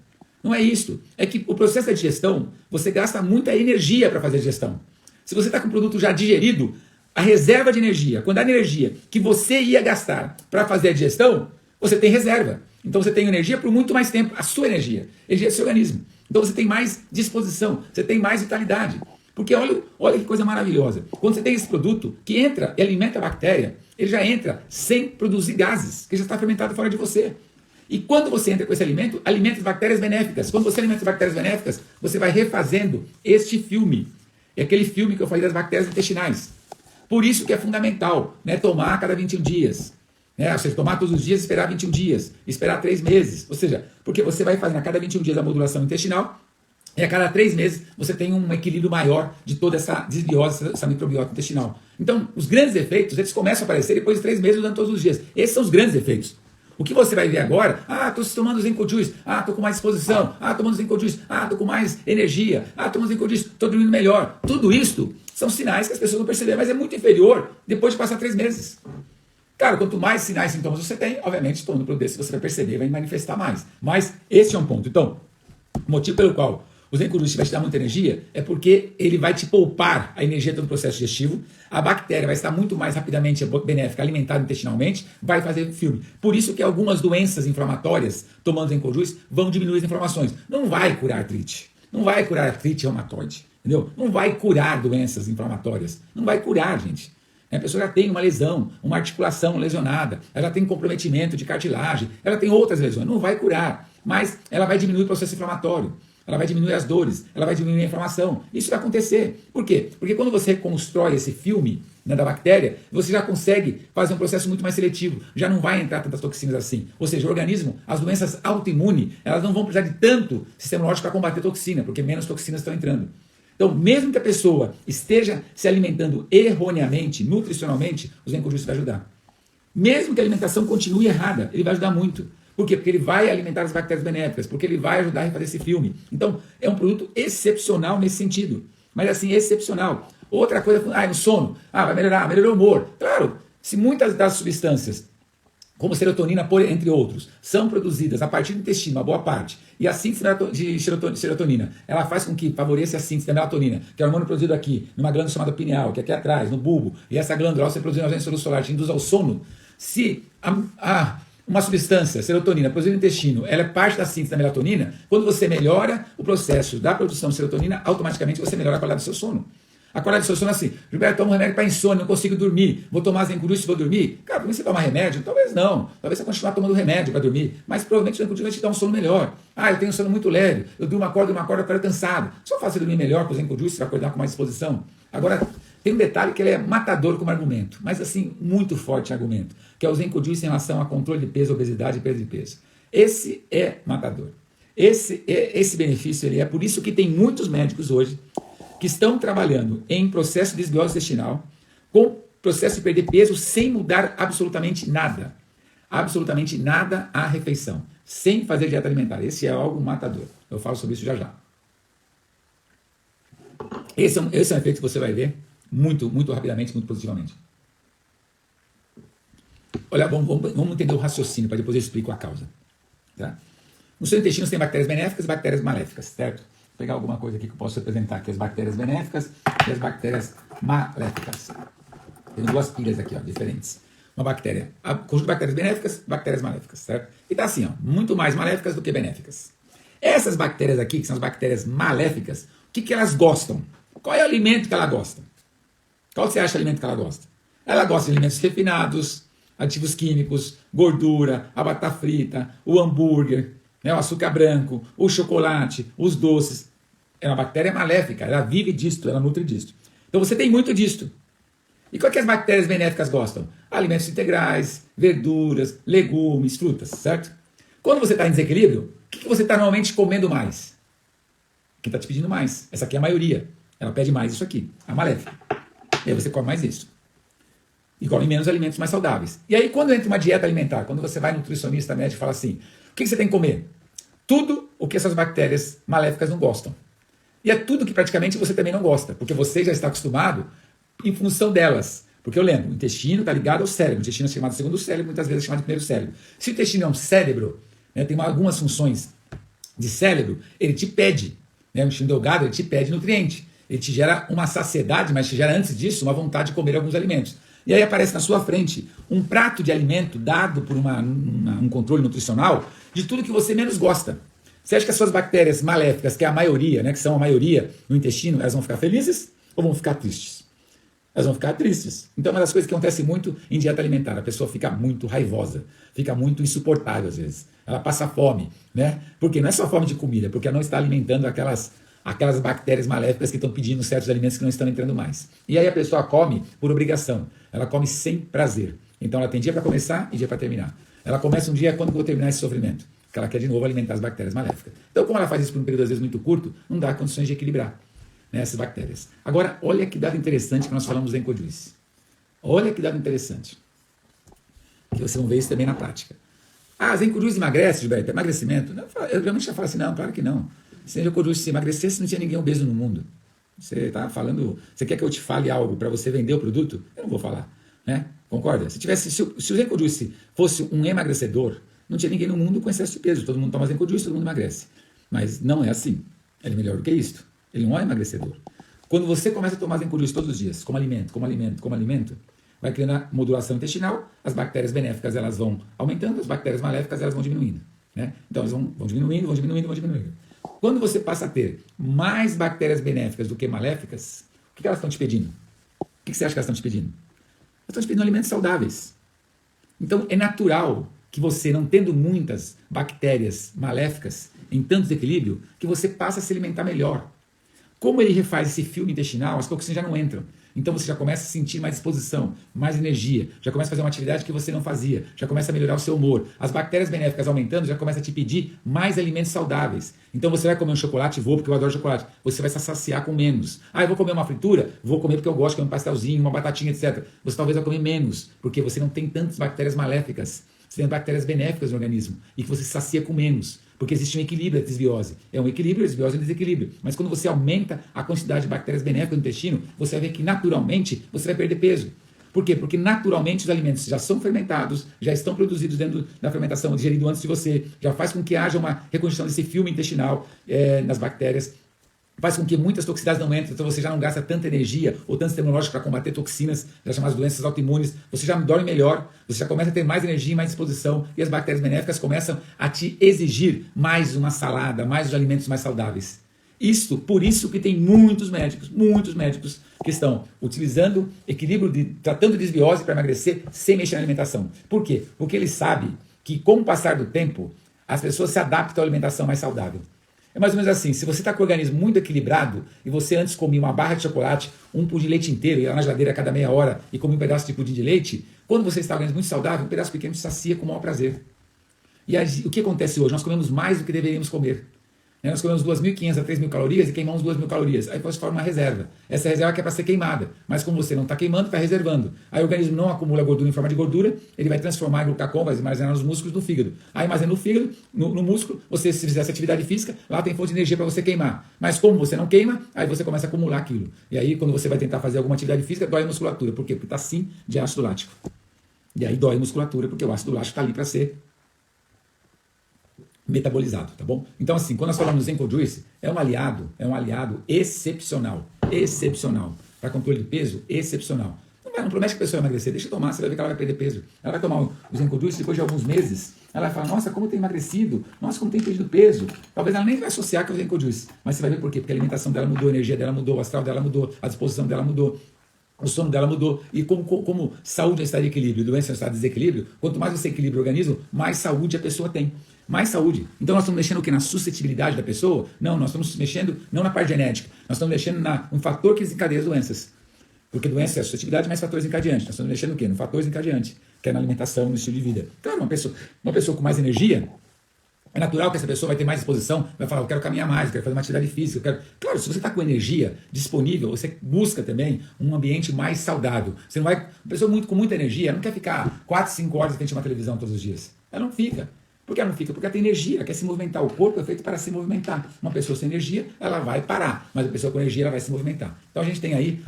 Não é isso. É que o processo da digestão, você gasta muita energia para fazer a digestão. Se você está com o produto já digerido, a reserva de energia, quando a energia que você ia gastar para fazer a digestão, você tem reserva. Então você tem energia por muito mais tempo, a sua energia do seu organismo. Então você tem mais disposição, você tem mais vitalidade. Porque olha que coisa maravilhosa. Quando você tem esse produto que entra e alimenta a bactéria, ele já entra sem produzir gases, que já está fermentado fora de você. E quando você entra com esse alimento, alimenta as bactérias benéficas. Quando você alimenta as bactérias benéficas, você vai refazendo este filme. É aquele filme que eu falei das bactérias intestinais. Por isso que é fundamental, né, tomar a cada 21 dias. Ou seja, tomar todos os dias e esperar 21 dias. Esperar 3 meses. Ou seja, porque você vai fazendo a cada 21 dias a modulação intestinal e a cada 3 meses você tem um equilíbrio maior de toda essa desbiose, essa microbiota intestinal. Então, os grandes efeitos, eles começam a aparecer depois de 3 meses usando todos os dias. Esses são os grandes efeitos. O que você vai ver agora, estou tomando Zinco Juice, estou com mais disposição, tomando Zinco Juice, estou com mais energia, tomando Zinco Juice, estou dormindo melhor. Tudo isso são sinais que as pessoas não perceberam, mas é muito inferior depois de passar 3 meses. Claro, quanto mais sinais e sintomas você tem, obviamente, tomando produto desse, você vai perceber, vai manifestar mais. Mas esse é um ponto. Então, o motivo pelo qual o Zenco Juice vai te dar muita energia é porque ele vai te poupar a energia do processo digestivo, a bactéria vai estar muito mais rapidamente benéfica, alimentada intestinalmente, vai fazer filme. Por isso que algumas doenças inflamatórias, tomando Zenco Juice, vão diminuir as inflamações. Não vai curar artrite, não vai curar artrite reumatoide, entendeu? Não vai curar doenças inflamatórias, não vai curar, gente. A pessoa já tem uma lesão, uma articulação lesionada, ela tem comprometimento de cartilagem, ela tem outras lesões, não vai curar, mas ela vai diminuir o processo inflamatório, ela vai diminuir as dores, ela vai diminuir a inflamação. Isso vai acontecer. Por quê? Porque quando você reconstrói esse filme, né, da bactéria, você já consegue fazer um processo muito mais seletivo, já não vai entrar tantas toxinas assim. Ou seja, o organismo, as doenças autoimunes, elas não vão precisar de tanto sistema imunológico para combater toxina, porque menos toxinas estão entrando. Então, mesmo que a pessoa esteja se alimentando erroneamente, nutricionalmente, o Zenco Juice vai ajudar. Mesmo que a alimentação continue errada, ele vai ajudar muito. Por quê? Porque ele vai alimentar as bactérias benéficas, porque ele vai ajudar a refazer esse filme. Então, é um produto excepcional nesse sentido. Mas assim, excepcional. Outra coisa, no sono, vai melhorar o humor. Claro, se muitas das substâncias, como serotonina, entre outros, são produzidas a partir do intestino, uma boa parte, e a síntese de serotonina, ela faz com que favoreça a síntese da melatonina, que é o hormônio produzido aqui, numa glândula chamada pineal, que é aqui atrás, no bulbo, e essa glândula, ao ser produzida na luz solar, te induz ao sono. Se uma substância, serotonina, produzida no intestino, ela é parte da síntese da melatonina, quando você melhora o processo da produção de serotonina, automaticamente você melhora a qualidade do seu sono. A qualidade do seu sono é assim: Gilberto, tomo um remédio para insônia, não consigo dormir, vou tomar Zenco Juice e vou dormir. Cara, por que você toma remédio? Talvez não. Talvez você continuar tomando remédio para dormir, mas provavelmente o Zenco Juice vai te dar um sono melhor. Eu tenho um sono muito leve, eu durmo uma corda, eu quero cansado. Só faça dormir melhor com o Zenco Juice, você vai acordar com mais disposição. Agora, tem um detalhe que ele é matador como argumento, mas assim, muito forte argumento, que é o Zenco Juice em relação a controle de peso, obesidade e perda de peso. Esse é matador. Esse benefício, ele é por isso que tem muitos médicos hoje que estão trabalhando em processo de desbiose intestinal, com processo de perder peso, sem mudar absolutamente nada. Absolutamente nada à refeição, sem fazer dieta alimentar. Esse é algo matador. Eu falo sobre isso já já. Esse é um efeito que você vai ver muito, muito rapidamente, muito positivamente. Olha, vamos entender o raciocínio, para depois eu explico a causa. Tá? No seu intestino você tem bactérias benéficas e bactérias maléficas, certo? Vou pegar alguma coisa aqui que eu posso representar aqui, as bactérias benéficas e as bactérias maléficas. Tem 2 pilhas aqui, diferentes. Uma bactéria, conjunto de bactérias benéficas, bactérias maléficas, certo? E tá assim, muito mais maléficas do que benéficas. Essas bactérias aqui, que são as bactérias maléficas, o que elas gostam? Qual é o alimento que ela gosta? Qual você acha o alimento que ela gosta? Ela gosta de alimentos refinados, aditivos químicos, gordura, a batata frita, o hambúrguer, o açúcar branco, o chocolate, os doces. É uma bactéria maléfica, ela vive disto, ela nutre disto. Então você tem muito disto. E qual que as bactérias benéficas gostam? Alimentos integrais, verduras, legumes, frutas, certo? Quando você está em desequilíbrio, o que você está normalmente comendo mais? Quem está te pedindo mais? Essa aqui é a maioria. Ela pede mais isso aqui, a maléfica. E aí você come mais isso. E come menos alimentos mais saudáveis. E aí quando entra uma dieta alimentar, quando você vai nutricionista médico e fala assim, o que você tem que comer? Tudo o que essas bactérias maléficas não gostam. E é tudo que praticamente você também não gosta, porque você já está acostumado em função delas. Porque eu lembro, o intestino está ligado ao cérebro. O intestino é chamado de segundo cérebro, muitas vezes é chamado de primeiro cérebro. Se o intestino é um cérebro, tem algumas funções de cérebro, ele te pede, né? O intestino delgado, ele te pede nutriente. Ele te gera uma saciedade, mas te gera antes disso uma vontade de comer alguns alimentos. E aí aparece na sua frente um prato de alimento dado por um controle nutricional de tudo que você menos gosta. Você acha que as suas bactérias maléficas, que é a maioria, né, que são a maioria no intestino, elas vão ficar felizes ou vão ficar tristes? Elas vão ficar tristes. Então, uma das coisas que acontece muito em dieta alimentar, a pessoa fica muito raivosa, fica muito insuportável às vezes. Ela passa fome, né? Porque não é só fome de comida, porque ela não está alimentando aquelas bactérias maléficas que estão pedindo certos alimentos que não estão entrando mais. E aí a pessoa come por obrigação. Ela come sem prazer. Então ela tem dia para começar e dia para terminar. Ela começa um dia quando vou terminar esse sofrimento, porque ela quer de novo alimentar as bactérias maléficas. Então, como ela faz isso por um período às vezes muito curto, não dá condições de equilibrar, né, essas bactérias. Agora, olha que dado interessante que nós falamos em Encojuice. Olha que dado interessante. Que vocês vão ver isso também na prática. Ah, as Encojuice emagrece, Gilberto? Emagrecimento? Eu realmente já falo assim, não, claro que não. Se Encojuice emagrecesse, não tinha ninguém obeso no mundo. Você está falando, você quer que eu te fale algo para você vender o produto? Eu não vou falar, né? Concorda? Se o Encojuice fosse um emagrecedor, não tinha ninguém no mundo com excesso de peso. Todo mundo toma Encojuice, todo mundo emagrece. Mas não é assim. Ele é melhor do que isso. Ele não é emagrecedor. Quando você começa a tomar Encojuice todos os dias, como alimento, vai criando a modulação intestinal, as bactérias benéficas elas vão aumentando, as bactérias maléficas elas vão diminuindo, né? Então elas vão diminuindo. Quando você passa a ter mais bactérias benéficas do que maléficas, o que elas estão te pedindo? O que você acha que elas estão te pedindo? Elas estão te pedindo alimentos saudáveis. Então é natural que você, não tendo muitas bactérias maléficas em tanto desequilíbrio, que você passe a se alimentar melhor. Como ele refaz esse filme intestinal, as toxinas já não entram. Então você já começa a sentir mais disposição, mais energia, já começa a fazer uma atividade que você não fazia, já começa a melhorar o seu humor. As bactérias benéficas aumentando, já começa a te pedir mais alimentos saudáveis. Então você vai comer um chocolate, vou porque eu adoro chocolate. Você vai se saciar com menos. Ah, eu vou comer uma fritura? Vou comer porque eu gosto, comer um pastelzinho, uma batatinha, etc. Você talvez vai comer menos, porque você não tem tantas bactérias maléficas. Você tem bactérias benéficas no organismo e que você se sacia com menos. Porque existe um equilíbrio da desbiose. É um equilíbrio, a desbiose é um desequilíbrio. Mas quando você aumenta a quantidade de bactérias benéficas no intestino, você vai ver que naturalmente você vai perder peso. Por quê? Porque naturalmente os alimentos já são fermentados, já estão produzidos dentro da fermentação, digerido antes de você, já faz com que haja uma reconstituição desse filme intestinal nas bactérias, faz com que muitas toxicidades não entrem, então você já não gasta tanta energia ou tanto sistema imunológico para combater toxinas, já chamadas doenças autoimunes, você já dorme melhor, você já começa a ter mais energia, mais disposição, e as bactérias benéficas começam a te exigir mais uma salada, mais os alimentos mais saudáveis. Por isso que tem muitos médicos que estão utilizando equilíbrio, tratando de desbiose para emagrecer sem mexer na alimentação. Por quê? Porque ele sabe que com o passar do tempo, as pessoas se adaptam à alimentação mais saudável. É mais ou menos assim, se você está com o organismo muito equilibrado e você antes comia uma barra de chocolate, um pudim de leite inteiro, ia lá na geladeira a cada meia hora e comia um pedaço de pudim de leite, quando você está com o organismo muito saudável, um pedaço pequeno te sacia com o maior prazer. E aí, o que acontece hoje? Nós comemos mais do que deveríamos comer. Nós comemos 2.500 a 3.000 calorias e queimamos 2.000 calorias. Aí você forma uma reserva. Essa reserva que é para ser queimada. Mas como você não está queimando, está reservando. Aí o organismo não acumula gordura em forma de gordura, ele vai transformar em glucagon, vai armazenar nos músculos do fígado. Aí armazena no fígado, no músculo, você se fizer essa atividade física, lá tem fonte de energia para você queimar. Mas como você não queima, aí você começa a acumular aquilo. E aí quando você vai tentar fazer alguma atividade física, dói a musculatura. Por quê? Porque está sim de ácido lático. E aí dói a musculatura, porque o ácido lático está ali para ser metabolizado, tá bom? Então assim, quando nós falamos em Encojuice, é um aliado excepcional para controle de peso, excepcional. Não promete que a pessoa vai emagrecer, deixa eu tomar, você vai ver que ela vai perder peso. Ela vai tomar os Encojuice depois de alguns meses, ela vai falar, nossa, como tem emagrecido, nossa, como tem perdido peso. Talvez ela nem vai associar com os Encojuice, mas você vai ver por quê? Porque a alimentação dela mudou, a energia dela mudou, o astral dela mudou, a disposição dela mudou, o sono dela mudou. E como saúde é estado de equilíbrio, doença é estado de desequilíbrio, quanto mais você equilibra o organismo, mais saúde a pessoa tem. Mais saúde. Então nós estamos mexendo o quê? Na suscetibilidade da pessoa? Não, nós estamos mexendo não na parte genética, nós estamos mexendo um fator que desencadeia as doenças. Porque doença é a suscetibilidade mais fatores encadeantes. Nós estamos mexendo o quê? No fatores encadeantes, que é na alimentação, no estilo de vida. Claro, uma pessoa com mais energia, é natural que essa pessoa vai ter mais disposição, vai falar, eu quero caminhar mais, eu quero fazer uma atividade física, Claro, se você está com energia disponível, você busca também um ambiente mais saudável. Você não vai... Uma pessoa com muita energia, ela não quer ficar 4, 5 horas frente a uma televisão todos os dias. Ela não fica. Por que ela não fica? Porque ela tem energia, ela quer se movimentar. O corpo é feito para se movimentar. Uma pessoa sem energia, ela vai parar. Mas a pessoa com energia, ela vai se movimentar. Então a gente tem aí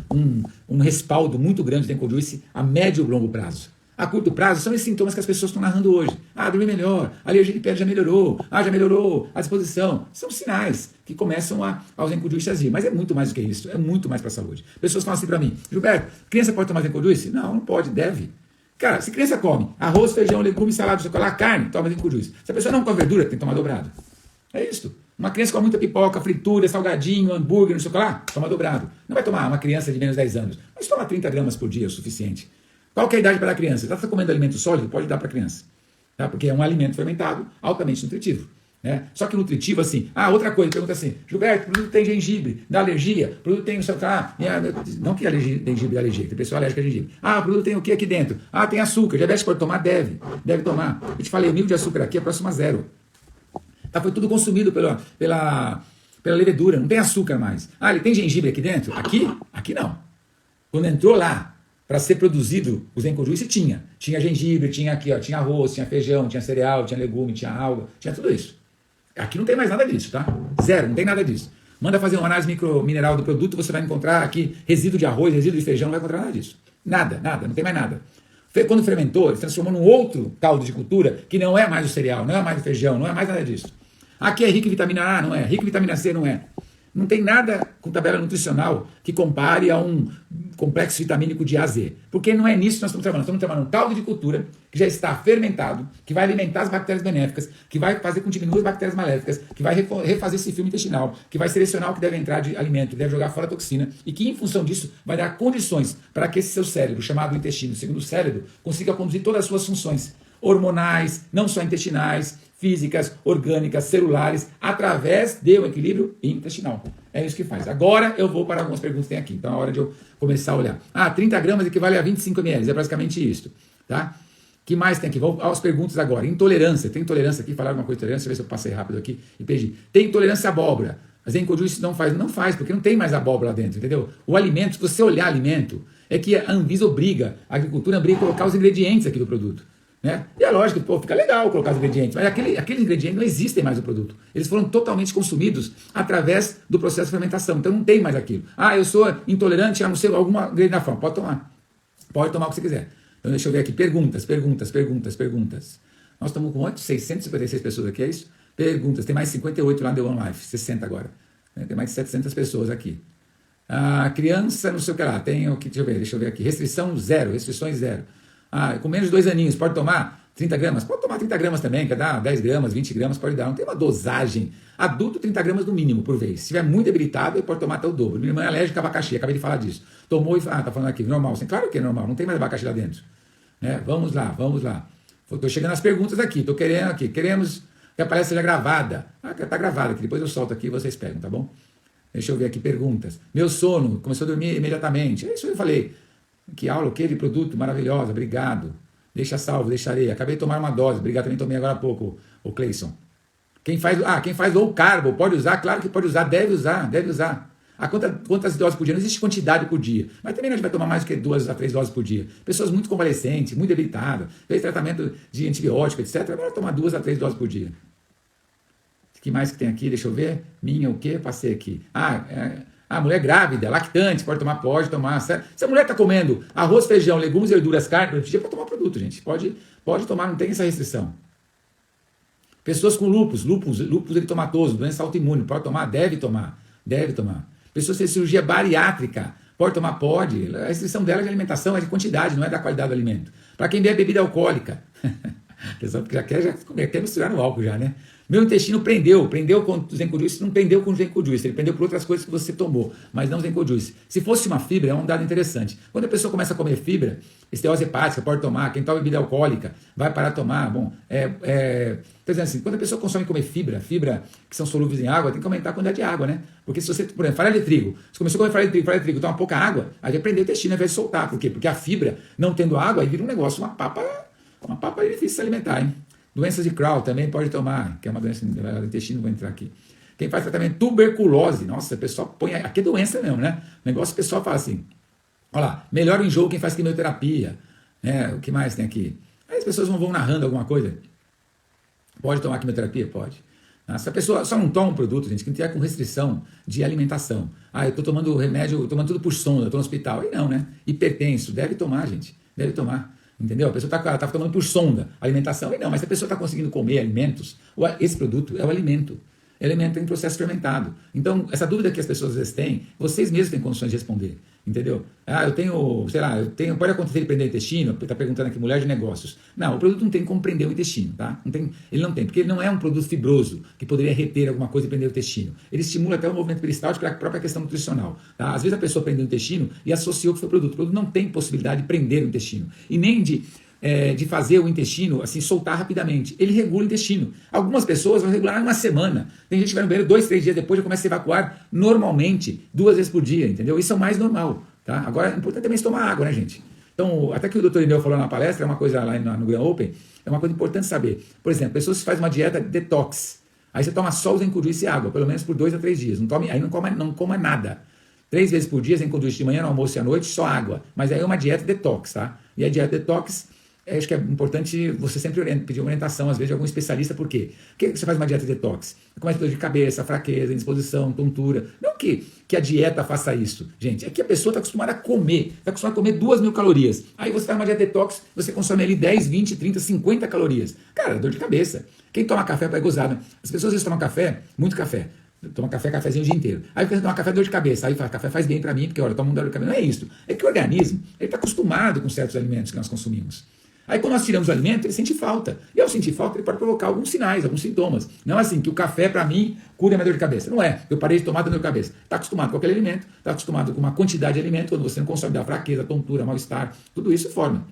um respaldo muito grande do Encojuice a médio e longo prazo. A curto prazo são esses sintomas que as pessoas estão narrando hoje. Ah, dormir melhor, a alergia de pele já melhorou, já melhorou a disposição. São sinais que começam ao Zenko Juice agir. Mas é muito mais do que isso, é muito mais para a saúde. Pessoas falam assim para mim, Gilberto, criança pode tomar Zenko Juice? Não, não pode, deve. Cara, se criança come arroz, feijão, legumes, salada, chocolate, carne, toma Zenko Juice. Se a pessoa não come verdura, tem que tomar dobrado. É isso. Uma criança com muita pipoca, fritura, salgadinho, hambúrguer, não sei o que lá, toma dobrado. Não vai tomar uma criança de menos de 10 anos, mas toma 30 gramas por dia, é o suficiente. Qual que é a idade para a criança? Se ela está comendo alimento sólido, pode dar para a criança. Tá? Porque é um alimento fermentado, altamente nutritivo. Né? Só que nutritivo, assim, outra coisa, pergunta assim, Gilberto, produto tem gengibre, dá alergia, produto tem não sei o que lá, não que gengibre dá alergia, tem pessoa alérgica a gengibre. Produto tem o que aqui dentro? Tem açúcar, diabetes pode tomar? Deve tomar. Eu te falei, o nível de açúcar aqui é próximo a zero. Tá, foi tudo consumido pela levedura, não tem açúcar mais. Ele tem gengibre aqui dentro? Aqui não. Quando entrou lá, para ser produzido o Zenko Juice, tinha gengibre, tinha aqui, tinha arroz, tinha feijão, tinha cereal, tinha legume, tinha alga, tinha tudo isso. Aqui não tem mais nada disso, tá? Zero, não tem nada disso. Manda fazer uma análise micromineral do produto, você vai encontrar aqui resíduo de arroz, resíduo de feijão, não vai encontrar nada disso. Nada, não tem mais nada. Quando fermentou, ele transformou num outro caldo de cultura, que não é mais o cereal, não é mais o feijão, não é mais nada disso. Aqui é rico em vitamina A, não é. Rico em vitamina C, não é. Não tem nada com tabela nutricional que compare a um complexo vitamínico de A a Z. Porque não é nisso que nós estamos trabalhando. Estamos trabalhando um caldo de cultura que já está fermentado, que vai alimentar as bactérias benéficas, que vai fazer com que diminua as bactérias maléficas, que vai refazer esse filme intestinal, que vai selecionar o que deve entrar de alimento, que deve jogar fora a toxina, e que, em função disso, vai dar condições para que esse seu cérebro, chamado intestino, segundo o cérebro, consiga conduzir todas as suas funções hormonais, não só intestinais, físicas, orgânicas, celulares, através do equilíbrio intestinal. É isso que faz. Agora eu vou para algumas perguntas que tem aqui. Então é hora de eu começar a olhar. 30 gramas equivale a 25 ml. É basicamente isso. Tá? Que mais tem aqui? Vamos às perguntas agora. Intolerância. Tem intolerância aqui? Falaram alguma coisa de intolerância? Deixa eu ver se eu passei rápido aqui e perdi. Tem intolerância à abóbora. A Zenko Juice não faz. Não faz, porque não tem mais abóbora lá dentro, entendeu? O alimento, se você olhar alimento, é que a Anvisa obriga, a agricultura obriga a colocar os ingredientes aqui do produto. Né? E é lógico que fica legal colocar os ingredientes, mas aqueles ingredientes não existem mais no produto. Eles foram totalmente consumidos através do processo de fermentação. Então não tem mais aquilo. Eu sou intolerante a não sei alguma ingrediente da forma. Pode tomar. Pode tomar o que você quiser. Então deixa eu ver aqui. Perguntas. Nós estamos com 656 pessoas aqui, é isso? Perguntas. Tem mais 58 lá no The One Life. 60 agora. Tem mais de 700 pessoas aqui. Criança, não sei o que lá. Tem o que, deixa eu ver aqui. Restrições zero. Com menos de 2 aninhos, pode tomar 30 gramas? Pode tomar 30 gramas também, quer dar 10 gramas, 20 gramas, pode dar. Não tem uma dosagem. Adulto, 30 gramas no mínimo por vez. Se estiver muito debilitado, ele pode tomar até o dobro. Minha irmã é alérgica a abacaxi, acabei de falar disso. Tomou e tá falando aqui, normal. Claro que é normal, não tem mais abacaxi lá dentro. Né? Vamos lá. Estou chegando às perguntas aqui, queremos que a palestra seja gravada. Está gravada aqui, depois eu solto aqui e vocês pegam, tá bom? Deixa eu ver aqui, perguntas. Meu sono, começou a dormir imediatamente. É isso que eu falei. Que aula, de produto, maravilhosa, obrigado. Deixa salvo, deixarei. Acabei de tomar uma dose, obrigado, também tomei agora há pouco, o Cleison. Quem faz low carbo, pode usar? Claro que pode usar, deve usar. Quantas doses por dia? Não existe quantidade por dia. Mas também não vai tomar mais do que 2 a 3 doses por dia. Pessoas muito convalescentes, muito debilitadas, fez tratamento de antibiótico, etc. É melhor tomar 2 a 3 doses por dia. O que mais que tem aqui? Deixa eu ver. O quê? Passei aqui. Mulher grávida, lactante, pode tomar. Se a mulher está comendo arroz, feijão, legumes, verduras, carne, pode tomar produto, gente. Pode tomar, não tem essa restrição. Pessoas com lúpus eritematoso, doença autoimune, pode tomar? Deve tomar. Pessoas que têm cirurgia bariátrica, pode tomar? Pode. A restrição dela é de alimentação, é de quantidade, não é da qualidade do alimento. Para quem bebe bebida alcoólica, pessoal já quer misturar no álcool já, né? Meu intestino prendeu com o Zenko Juice, não prendeu com o Zenko Juice, ele prendeu por outras coisas que você tomou, mas não o Zenko Juice. Se fosse uma fibra, é um dado interessante. Quando a pessoa começa a comer fibra, esteose hepática, pode tomar, quem toma bebida alcoólica, vai parar de tomar. Quer dizer assim, quando a pessoa consome comer fibra que são solúveis em água, tem que aumentar a quantidade de água, né? Porque se você, por exemplo, farinha de trigo, você começou a comer farinha de trigo, toma pouca água, aí vai prender o intestino ao invés de soltar. Por quê? Porque a fibra, não tendo água, aí vira um negócio, uma papa difícil de se alimentar, hein? Doenças de Crohn também pode tomar, que é uma doença do intestino, vou entrar aqui. Quem faz tratamento tuberculose, nossa, o pessoal põe, aqui é doença mesmo, né? O negócio, o pessoal fala assim, olha lá, melhora o enjoo quem faz quimioterapia, né? O que mais tem aqui? Aí as pessoas vão narrando alguma coisa. Pode tomar quimioterapia? Pode. Se a pessoa só não toma um produto, gente, que não tiver com restrição de alimentação. Eu estou tomando remédio, tomando tudo por sonda, estou no hospital. Aí não, né? Hipertenso, deve tomar, gente, deve tomar. entendeu? A pessoa está tomando por sonda alimentação. Não, mas se a pessoa está conseguindo comer alimentos, esse produto é o alimento. Elemento em processo fermentado. Então, essa dúvida que as pessoas às vezes têm, vocês mesmos têm condições de responder, entendeu? Ah, pode acontecer de prender o intestino, está perguntando aqui, mulher de negócios. Não, o produto não tem como prender o intestino, tá? Ele não tem, porque ele não é um produto fibroso, que poderia reter alguma coisa e prender o intestino. Ele estimula até o movimento peristáltico, a própria questão nutricional, tá? Às vezes a pessoa prendeu o intestino e associou que foi o produto. O produto não tem possibilidade de prender o intestino, e nem de fazer o intestino assim soltar rapidamente. Ele regula o intestino. Algumas pessoas vão regular em uma semana. Tem gente que vai no banheiro 2, 3 dias depois já começa a evacuar normalmente 2 vezes por dia, entendeu? Isso é o mais normal, tá? Agora é importante também tomar água, né, gente? Então, até que o Dr. Ineu falou na palestra, é uma coisa lá no Grand Open, é uma coisa importante saber. Por exemplo, pessoas que fazem uma dieta detox. Aí você toma só o Zenco Juice e água, pelo menos por 2 a 3 dias. Aí não coma nada. 3 vezes por dia, Zenco Juice de manhã, no almoço e à noite, só água. Mas aí é uma dieta detox, tá? E a dieta detox, acho que é importante você sempre pedir orientação, às vezes, de algum especialista. Por quê? Por que você faz uma dieta detox? Começa dor de cabeça, fraqueza, indisposição, tontura. Não que a dieta faça isso, gente. É que a pessoa está acostumada a comer. Está acostumada a comer 2.000 calorias. Aí você faz uma dieta detox, você consome ali 10, 20, 30, 50 calorias. Cara, dor de cabeça. Quem toma café vai gozar, né? As pessoas às vezes tomam café, muito café. Toma cafezinho o dia inteiro. Aí você toma café, dor de cabeça. Aí fala, café faz bem para mim, porque olha, eu tomo dor de cabeça. Não é isso. É que o organismo está acostumado com certos alimentos que nós consumimos. Aí quando nós tiramos o alimento, ele sente falta. E ao sentir falta, ele pode provocar alguns sinais, alguns sintomas. Não é assim, que o café, para mim, cura a minha dor de cabeça. Não é. Eu parei de tomar dor de cabeça. Está acostumado com aquele alimento, está acostumado com uma quantidade de alimento, quando você não consome, dá fraqueza, tontura, mal-estar, tudo isso forma.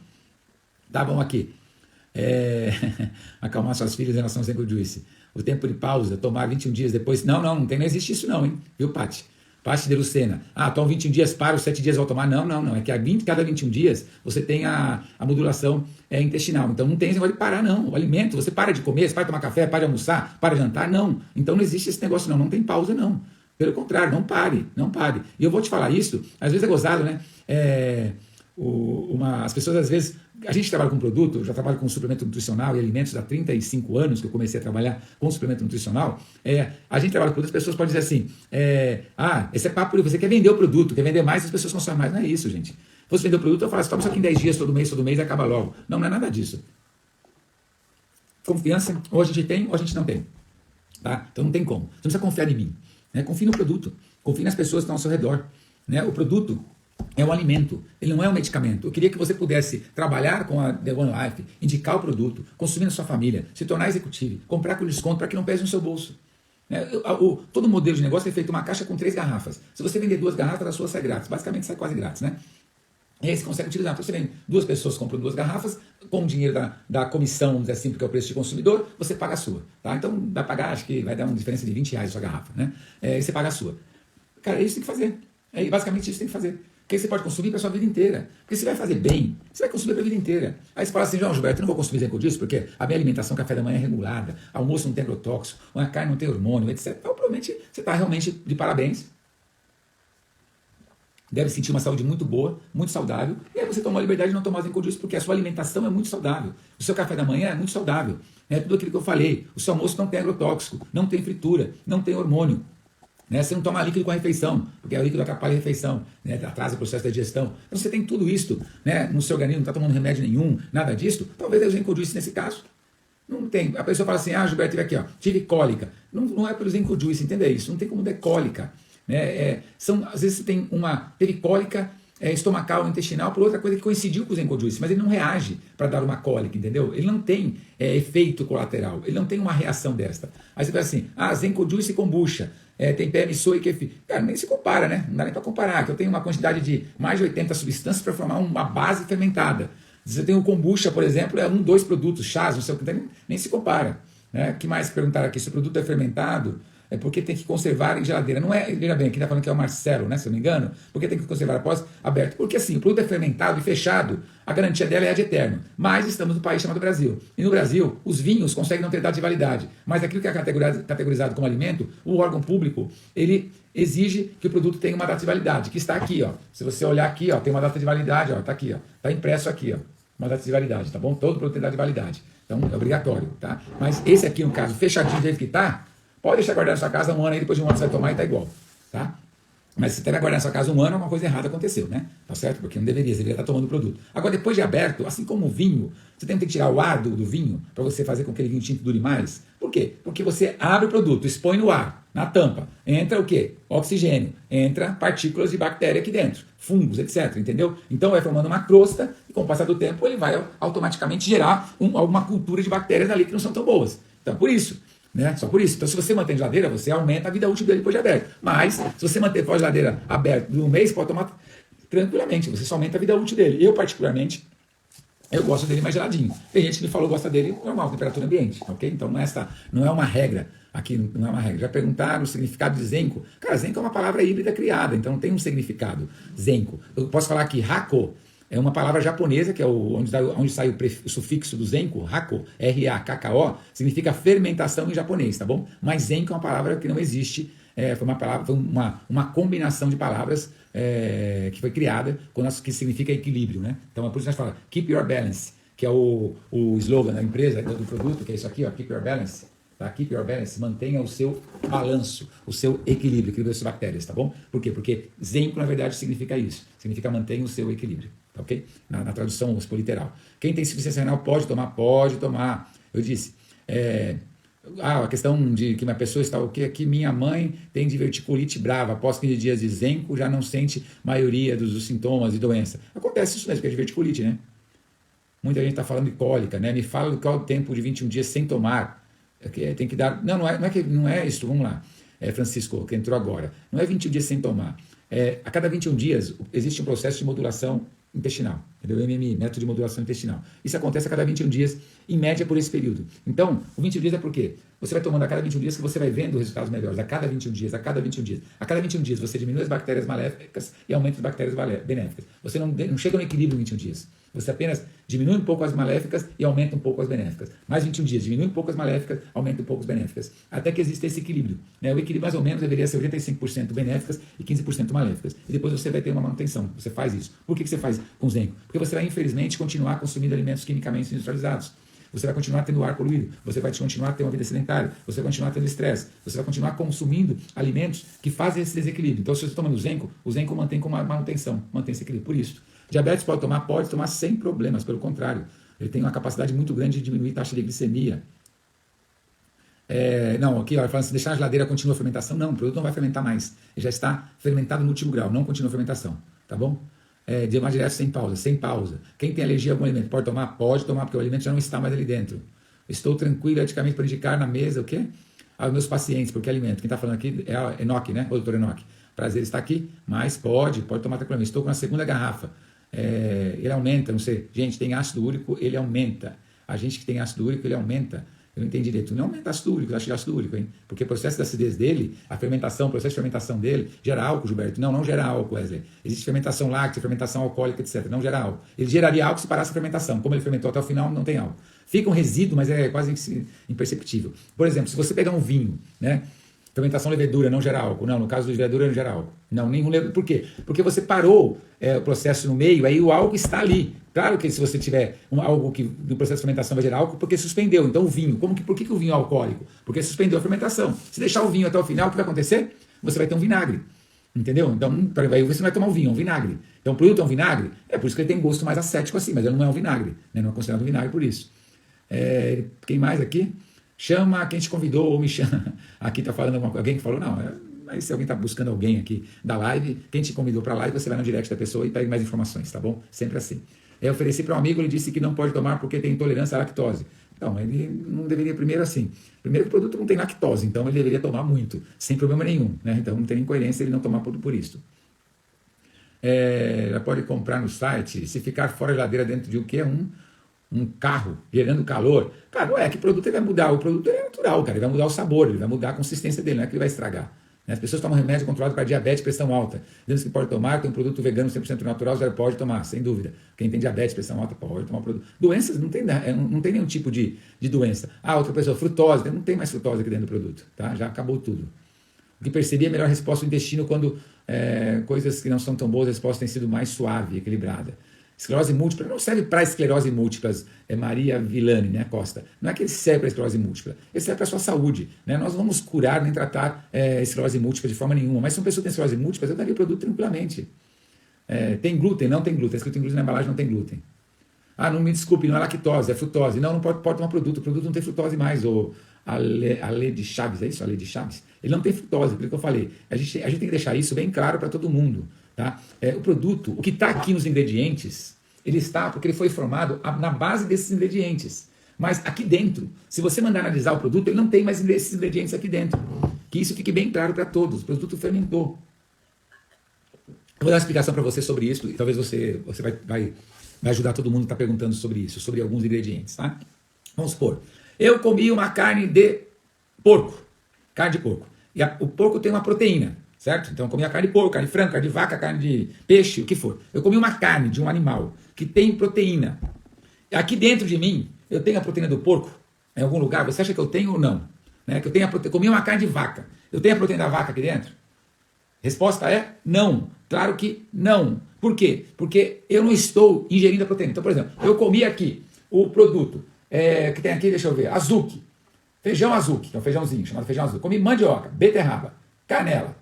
Tá bom aqui. Acalmar suas filhas em relação ao Zenco Juice. O tempo de pausa, tomar 21 dias depois. Não existe isso não, hein? Viu, Paty? Paty de Lucena. Toma 21 dias, para, os 7 dias vai tomar. Não. É que cada 21 dias você tem a modulação intestinal. Então não tem esse negócio de parar, não. O alimento, você para de comer, você para de tomar café, para de almoçar, para de jantar, não. Então não existe esse negócio, não tem pausa, não. Pelo contrário, não pare. E eu vou te falar isso, às vezes é gozado, né? As pessoas, às vezes, a gente trabalha com produto, eu já trabalho com suplemento nutricional e alimentos há 35 anos que eu comecei a trabalhar com suplemento nutricional. A gente trabalha com produtos, as pessoas podem dizer assim, esse é papo, você quer vender o produto, quer vender mais, as pessoas consomem mais. Não é isso, gente. Se você vender o produto, eu falo, toma isso aqui em 10 dias, todo mês, acaba logo. Não é nada disso. Confiança, ou a gente tem, ou a gente não tem. Tá? Então não tem como. Você não precisa confiar em mim. Né? Confie no produto. Confie nas pessoas que estão ao seu redor. Né? O produto é um alimento, ele não é um medicamento. Eu queria que você pudesse trabalhar com a The One Life, indicar o produto, consumir na sua família, se tornar executivo, comprar com desconto para que não pese no seu bolso. Todo modelo de negócio é feito uma caixa com 3 garrafas. Se você vender 2 garrafas, a sua sai grátis. Basicamente sai quase grátis, né? E aí você consegue utilizar. Então você vende 2 pessoas compram 2 garrafas, com o dinheiro da comissão, vamos dizer assim, porque é o preço de consumidor, você paga a sua. Tá? Então vai pagar, acho que vai dar uma diferença de R$20 a sua garrafa, né? E você paga a sua. Cara, isso tem que fazer. Basicamente isso tem que fazer. Porque você pode consumir para a sua vida inteira. Porque se vai fazer bem, você vai consumir para a vida inteira. Aí você fala assim, João Gilberto, eu não vou consumir Zenco Juice porque a minha alimentação, café da manhã é regulada, almoço não tem agrotóxico, a carne não tem hormônio, etc. Então, provavelmente você está realmente de parabéns. Deve sentir uma saúde muito boa, muito saudável. E aí você toma a liberdade de não tomar Zenco Juice porque a sua alimentação é muito saudável. O seu café da manhã é muito saudável. É tudo aquilo que eu falei. O seu almoço não tem agrotóxico, não tem fritura, não tem hormônio. Né? Você não toma líquido com a refeição, porque o líquido atrapalha a refeição, né? Atrasa o processo da digestão. Então você tem tudo isso, né? No seu organismo, não está tomando remédio nenhum, nada disso. Talvez eu Zenco Juice nesse caso. Não tem. A pessoa fala assim, Gilberto, tive aqui, tive cólica. Não é pelo Zenco Juice, entenda isso. Não tem como ter cólica. Né? Às vezes você tem teve cólica estomacal, intestinal, por outra coisa que coincidiu com o Zenco Juice, mas ele não reage para dar uma cólica, entendeu? Ele não tem efeito colateral, ele não tem uma reação desta. Aí você fala assim, Zenco Juice e kombucha, tem PM, soy e kefir. Cara, nem se compara, né? Não dá nem para comparar, que eu tenho uma quantidade de mais de 80 substâncias para formar uma base fermentada. Você tem o kombucha, por exemplo, 2 produtos, chás, não sei o que, nem se compara. Né? O que mais perguntaram aqui? Se o produto é fermentado, é porque tem que conservar em geladeira. Não é, veja bem, aqui está falando que é o Marcelo, né, se eu não me engano, porque tem que conservar após aberto. Porque assim, o produto é fermentado e fechado, a garantia dela é de eterno. Mas estamos no país chamado Brasil. E no Brasil, os vinhos conseguem não ter data de validade. Mas aquilo que é categorizado como alimento, o órgão público, ele exige que o produto tenha uma data de validade, que está aqui, ó. Se você olhar aqui, ó, tem uma data de validade, ó, está aqui, ó. Está impresso aqui, ó, uma data de validade, tá bom? Todo produto tem data de validade. Então, é obrigatório, tá? Mas esse aqui, no caso, fechadinho do jeito que está, pode deixar guardado na sua casa 1 ano, aí depois de 1 ano você vai tomar e está igual, tá? Mas se você vai guardar na sua casa 1 ano, alguma coisa errada aconteceu, né? Tá certo? Porque não deveria, você deveria estar tomando o produto. Agora, depois de aberto, assim como o vinho, você tem que tirar o ar do vinho para você fazer com que aquele vinho tinto dure mais. Por quê? Porque você abre o produto, expõe no ar, na tampa. Entra o quê? Oxigênio. Entra partículas de bactéria aqui dentro. Fungos, etc. Entendeu? Então vai formando uma crosta e com o passar do tempo ele vai automaticamente gerar alguma cultura de bactérias ali que não são tão boas. Então, por isso. Né? Só por isso. Então, se você mantém geladeira, você aumenta a vida útil dele depois de aberto. Mas, se você manter a geladeira aberta por 1 mês, pode tomar tranquilamente. Você só aumenta a vida útil dele. Eu, particularmente, eu gosto dele mais geladinho. Tem gente que me falou que gosta dele normal, temperatura ambiente. Ok? Então, não é uma regra. Aqui não é uma regra. Já perguntaram o significado de zenko. Cara, zenko é uma palavra híbrida criada, então não tem um significado. Zenko. Eu posso falar que hako é uma palavra japonesa, que é onde sai o sufixo do zenko, hako, R-A-K-K-O, significa fermentação em japonês, tá bom? Mas zenko é uma palavra que não existe, foi uma combinação de palavras que foi criada, que significa equilíbrio, né? Então é por isso que nós falamos, keep your balance, que é o slogan da empresa, do produto, que é isso aqui, ó, keep your balance. Tá? Keep your balance, mantenha o seu balanço, o seu equilíbrio das bactérias, tá bom? Por quê? Porque zenko, na verdade, significa isso. Significa mantenha o seu equilíbrio, tá ok? Na tradução literal. Quem tem insuficiência renal pode tomar? Pode tomar. Eu disse, a questão de que uma pessoa está o quê? Que minha mãe tem diverticulite brava, após 15 dias de zenko, já não sente maioria dos sintomas de doença. Acontece isso mesmo, que é diverticulite, né? Muita gente está falando de cólica, né? Me fala qual é o tempo de 21 dias sem tomar. Tem que dar. Não é isso, vamos lá. Francisco, que entrou agora. Não é 21 dias sem tomar. A cada 21 dias existe um processo de modulação intestinal, entendeu? MMI, método de modulação intestinal. Isso acontece a cada 21 dias, em média por esse período. Então, o 21 dias é por quê? Você vai tomando a cada 21 dias que você vai vendo resultados melhores, a cada 21 dias, a cada 21 dias. A cada 21 dias você diminui as bactérias maléficas e aumenta as bactérias benéficas. Você não chega no equilíbrio em 21 dias. Você apenas diminui um pouco as maléficas e aumenta um pouco as benéficas. Mais 21 dias, diminui um pouco as maléficas, aumenta um pouco as benéficas. Até que exista esse equilíbrio. Né? O equilíbrio mais ou menos deveria ser 85% benéficas e 15% maléficas. E depois você vai ter uma manutenção. Você faz isso. Por que você faz com zenko? Porque você vai, infelizmente, continuar consumindo alimentos quimicamente industrializados. Você vai continuar tendo ar poluído, você vai continuar tendo uma vida sedentária, você vai continuar tendo estresse, você vai continuar consumindo alimentos que fazem esse desequilíbrio. Então, se você está tomando o zenko mantém como uma manutenção, mantém esse equilíbrio. Por isso, diabetes pode tomar sem problemas, pelo contrário. Ele tem uma capacidade muito grande de diminuir a taxa de glicemia. Aqui, ó, falando assim, deixar na geladeira continua a fermentação. Não, o produto não vai fermentar mais. Ele já está fermentado no último grau, não continua a fermentação. Tá bom? De uma direto sem pausa. Quem tem alergia a algum alimento pode tomar? Pode tomar, porque o alimento já não está mais ali dentro. Estou tranquilo eticamente para indicar na mesa o quê? Aos meus pacientes, porque alimento. Quem está falando aqui é a Enoque, né? O doutor Enoque. Prazer estar aqui, mas pode tomar tranquilamente. Estou com a segunda garrafa. Ele aumenta, não sei. Gente, tem ácido úrico, ele aumenta. A gente que tem ácido úrico, ele aumenta. Eu não entendi direito. Não aumenta ácido úrico, eu acho que é ácido úrico, hein? Porque o processo da acidez dele, o processo de fermentação dele, gera álcool, Gilberto. Não gera álcool, Wesley. Existe fermentação láctea, fermentação alcoólica, etc. Não gera álcool. Ele geraria álcool se parasse a fermentação. Como ele fermentou até o final, não tem álcool. Fica um resíduo, mas é quase imperceptível. Por exemplo, se você pegar um vinho, né? Fermentação levedura não gera álcool. Não, no caso do levedura não gera álcool. Não, nenhum levedura. Por quê? Porque você parou o processo no meio, aí o álcool está ali. Claro que se você tiver algo que no processo de fermentação vai gerar álcool, porque suspendeu. Então o vinho, por que o vinho é alcoólico? Porque suspendeu a fermentação. Se deixar o vinho até o final, o que vai acontecer? Você vai ter um vinagre. Entendeu? Então aí você não vai tomar um vinho, é um vinagre. Então o produto é um vinagre, é por isso que ele tem gosto mais acético assim, mas ele não é um vinagre. Né? Não é considerado um vinagre por isso. Quem mais aqui? Chama quem te convidou ou me chama. Aqui está falando alguém que falou, não, mas se alguém está buscando alguém aqui da live, quem te convidou para a live, você vai no direct da pessoa e pega mais informações, tá bom? Sempre assim. Eu ofereci para um amigo, ele disse que não pode tomar porque tem intolerância à lactose. Então, ele não deveria, primeiro assim, primeiro que o produto não tem lactose, então ele deveria tomar muito, sem problema nenhum, né? Então não tem incoerência ele não tomar por isso. Ela pode comprar no site, se ficar fora da geladeira dentro de o que é um carro gerando calor, cara, não é que o produto ele vai mudar, o produto é natural, cara, ele vai mudar o sabor, ele vai mudar a consistência dele, não é que ele vai estragar. Né? As pessoas tomam remédio controlado para diabetes, pressão alta, dizem que pode tomar, tem um produto vegano 100% natural, você pode tomar, sem dúvida. Quem tem diabetes, pressão alta, pode tomar o produto. Doenças, não tem nenhum tipo de doença. Outra pessoa, frutose, não tem mais frutose aqui dentro do produto, tá? Já acabou tudo. O que percebi é a melhor resposta do intestino quando coisas que não são tão boas, a resposta tem sido mais suave, equilibrada. Esclerose múltipla não serve para esclerose múltiplas, Maria Villani, né, Costa. Não é que ele serve para esclerose múltipla, ele serve para a sua saúde. Né? Nós não vamos curar nem tratar esclerose múltipla de forma nenhuma, mas se uma pessoa tem esclerose múltipla, eu daria o produto tranquilamente. Tem glúten? Não tem glúten. Está escrito em glúten na embalagem, não tem glúten. Ah, não me desculpe, não é lactose, é frutose. Não pode tomar produto, o produto não tem frutose mais. Ou Ale de Chaves, é isso? Ale de Chaves? Ele não tem frutose, por isso que eu falei. A gente tem que deixar isso bem claro para todo mundo. Tá? O produto, o que está aqui nos ingredientes, ele está porque ele foi formado na base desses ingredientes. Mas aqui dentro, se você mandar analisar o produto, ele não tem mais esses ingredientes aqui dentro. Que isso fique bem claro para todos. O produto fermentou. Eu vou dar uma explicação para você sobre isso, e talvez você vai ajudar todo mundo que está perguntando sobre isso, sobre alguns ingredientes. Tá? Vamos supor, eu comi uma carne de porco, e o porco tem uma proteína, certo? Então eu comi a carne de porco, carne de frango, carne de vaca, carne de peixe, o que for. Eu comi uma carne de um animal que tem proteína. Aqui dentro de mim, eu tenho a proteína do porco, em algum lugar, você acha que eu tenho ou não? Né? Que eu comi uma carne de vaca, eu tenho a proteína da vaca aqui dentro? Resposta é não. Claro que não. Por quê? Porque eu não estou ingerindo a proteína. Então, por exemplo, eu comi aqui o produto que tem aqui, deixa eu ver, azuki. Feijão azuki, que é um feijãozinho chamado feijão azuki. Comi mandioca, beterraba, canela.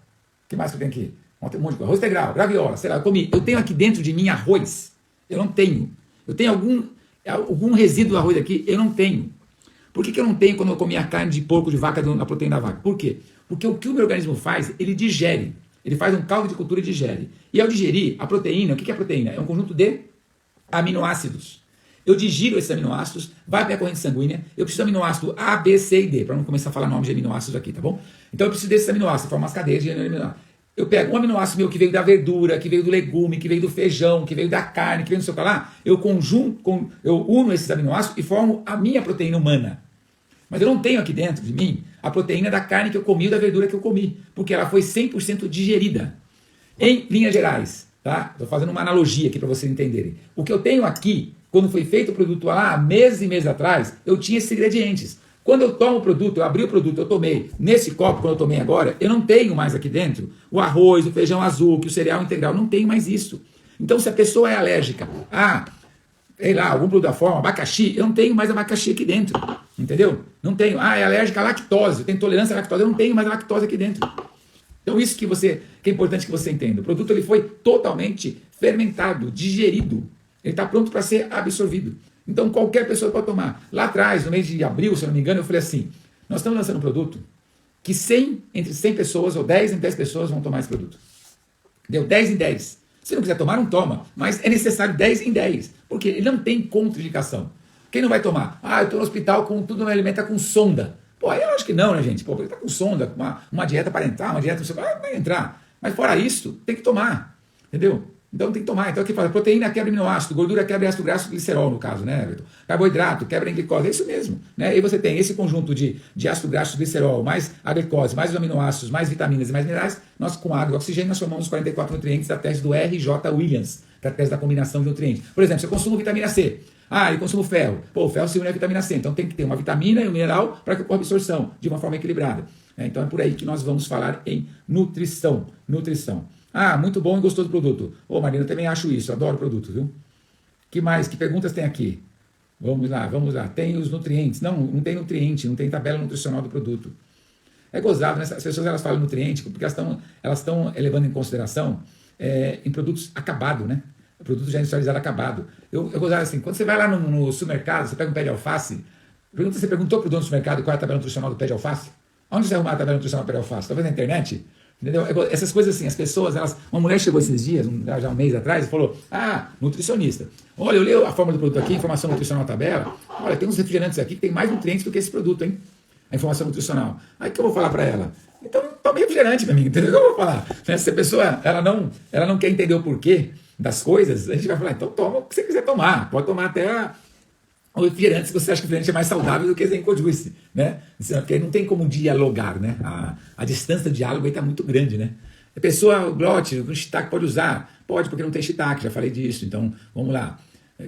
O que mais que eu tenho aqui? Um monte de coisa. Arroz integral, graviola, sei lá, eu comi. Eu tenho aqui dentro de mim arroz. Eu não tenho. Eu tenho algum resíduo do arroz aqui, eu não tenho. Por que eu não tenho quando eu comi a carne de porco, de vaca, na proteína da vaca? Por quê? Porque o que o meu organismo faz, ele digere. Ele faz um caldo de cultura e digere. E ao digerir, a proteína, o que é a proteína? É um conjunto de aminoácidos. Eu digiro esses aminoácidos, vai para a corrente sanguínea, eu preciso de aminoácido A, B, C e D, para não começar a falar nomes de aminoácidos aqui, tá bom? Então eu preciso desses aminoácidos, formam umas cadeias de aminoácidos. Eu pego um aminoácido meu que veio da verdura, que veio do legume, que veio do feijão, que veio da carne, que veio do sei lá, eu uno esses aminoácidos e formo a minha proteína humana. Mas eu não tenho aqui dentro de mim a proteína da carne que eu comi ou da verdura que eu comi, porque ela foi 100% digerida. Em linhas gerais, tá? Estou fazendo uma analogia aqui para vocês entenderem. O que eu tenho aqui, quando foi feito o produto lá, meses e meses atrás, eu tinha esses ingredientes. Quando eu tomo o produto, eu abri o produto, eu tomei nesse copo, quando eu tomei agora, eu não tenho mais aqui dentro o arroz, o feijão azul, o cereal integral, não tenho mais isso. Então, se a pessoa é alérgica sei lá, algum produto da forma, abacaxi, eu não tenho mais abacaxi aqui dentro, entendeu? Não tenho. É alérgica à lactose, eu tenho intolerância à lactose, eu não tenho mais a lactose aqui dentro. Então isso que é importante que você entenda. O produto ele foi totalmente fermentado, digerido, ele está pronto para ser absorvido. Então qualquer pessoa pode tomar. Lá atrás, no mês de abril, se eu não me engano, eu falei assim, nós estamos lançando um produto que entre 100 pessoas ou 10 em 10 pessoas vão tomar esse produto. Deu 10 em 10. Se não quiser tomar, não toma. Mas é necessário 10 em 10. Porque ele não tem contraindicação. Quem não vai tomar? Eu estou no hospital, tudo me alimenta com sonda. Pô, aí eu acho que não, né, gente? Pô, ele está com sonda, uma dieta para entrar, uma dieta não sei o que, vai entrar. Mas fora isso, tem que tomar. Entendeu? Então tem que tomar. Então aqui fala, proteína quebra aminoácido, gordura quebra ácido graxo, glicerol, no caso, né, Everton? Carboidrato quebra em glicose, é isso mesmo. Né? E você tem esse conjunto de ácido graxo, glicerol, mais a glicose, mais os aminoácidos, mais vitaminas e mais minerais, nós com água e oxigênio nós formamos os 44 nutrientes da tese do R.J. Williams, da tese da combinação de nutrientes. Por exemplo, se eu consumo vitamina C, e consumo ferro. Pô, o ferro se une à vitamina C, então tem que ter uma vitamina e um mineral para que ocorra absorção de uma forma equilibrada. Então é por aí que nós vamos falar em nutrição. Muito bom e gostoso do produto. Marina, eu também acho isso, adoro o produto, viu? Que mais? Que perguntas tem aqui? Vamos lá. Tem os nutrientes. Não tem nutriente, não tem tabela nutricional do produto. É gozado, né? As pessoas elas falam nutriente porque elas estão levando em consideração em produtos acabados, né? Produto já industrializado acabado. Eu gozava assim, quando você vai lá no supermercado, você pega um pé de alface, você perguntou para o dono do supermercado qual é a tabela nutricional do pé de alface? Onde você arrumar a tabela nutricional do pé de alface? Talvez na internet? Entendeu? Essas coisas assim, as pessoas, uma mulher chegou esses dias, já um mês atrás, e falou, nutricionista, olha, eu leio a forma do produto aqui, informação nutricional na tabela, olha, tem uns refrigerantes aqui que tem mais nutrientes do que esse produto, hein? A informação nutricional. Aí o que eu vou falar para ela? Então, tome refrigerante para mim, entendeu? O que eu vou falar? Se a pessoa, ela não quer entender o porquê das coisas, a gente vai falar, então toma o que você quiser tomar, pode tomar até o refrigerante, se você acha que o refrigerante é mais saudável do que zinco juice, né? Porque aí não tem como dialogar, né? A distância de diálogo aí está muito grande, né? A pessoa, glote, o shiitake pode usar? Pode, porque não tem shiitake, já falei disso, então vamos lá.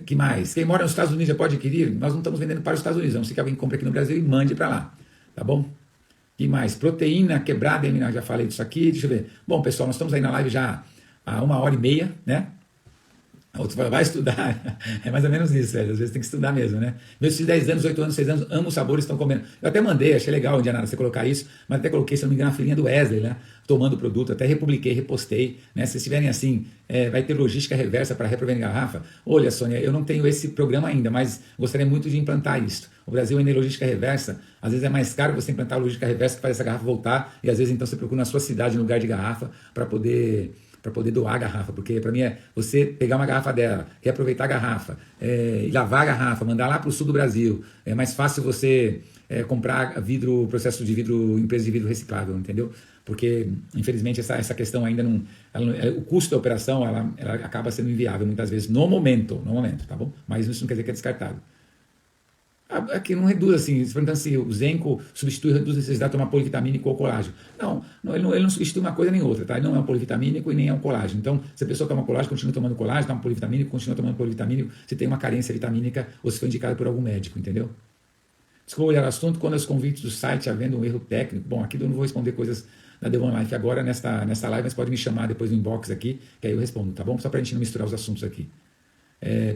Que mais? Quem mora nos Estados Unidos já pode adquirir? Nós não estamos vendendo para os Estados Unidos, vamos ser que alguém compre aqui no Brasil e mande para lá, tá bom? Que mais? Proteína quebrada, já falei disso aqui, deixa eu ver. Bom, pessoal, nós estamos aí na live já há 1h30, né? Outro fala, vai estudar. É mais ou menos isso, velho. Às vezes tem que estudar mesmo, né? Meus filhos de 10 anos, 8 anos, 6 anos, amam os sabores, estão comendo. Eu até mandei, achei legal, Indiana, você colocar isso, mas até coloquei, se não me engano, a filhinha do Wesley, né? Tomando o produto, até republiquei, repostei, né? Se vocês tiverem assim, vai ter logística reversa para reprovender garrafa. Olha, Sônia, eu não tenho esse programa ainda, mas gostaria muito de implantar isso. O Brasil ainda é logística reversa, às vezes é mais caro você implantar a logística reversa que faz essa garrafa voltar, e às vezes então você procura na sua cidade, no lugar de garrafa, para poder doar a garrafa, porque para mim é você pegar uma garrafa dela, reaproveitar a garrafa, lavar a garrafa, mandar lá para o sul do Brasil. É mais fácil você comprar vidro, processo de vidro, empresa de vidro reciclável, entendeu? Porque, infelizmente, essa questão ainda não, o custo da operação ela acaba sendo inviável muitas vezes no momento, tá bom? Mas isso não quer dizer que é descartado. Aqui não reduz assim, se perguntando se o Zenco substitui, reduz a necessidade de tomar polivitamínico ou colágeno. Não, ele não substitui uma coisa nem outra, tá? Ele não é um polivitamínico e nem é um colágeno. Então, se a pessoa toma colágeno, continua tomando colágeno, toma polivitamínico, continua tomando polivitamínico, se tem uma carência vitamínica ou se foi indicado por algum médico, entendeu? Desculpa olhar o assunto, quando os convites do site havendo um erro técnico. Bom, aqui eu não vou responder coisas da The One Life agora nesta live, mas pode me chamar depois no inbox aqui, que aí eu respondo, tá bom? Só pra gente não misturar os assuntos aqui.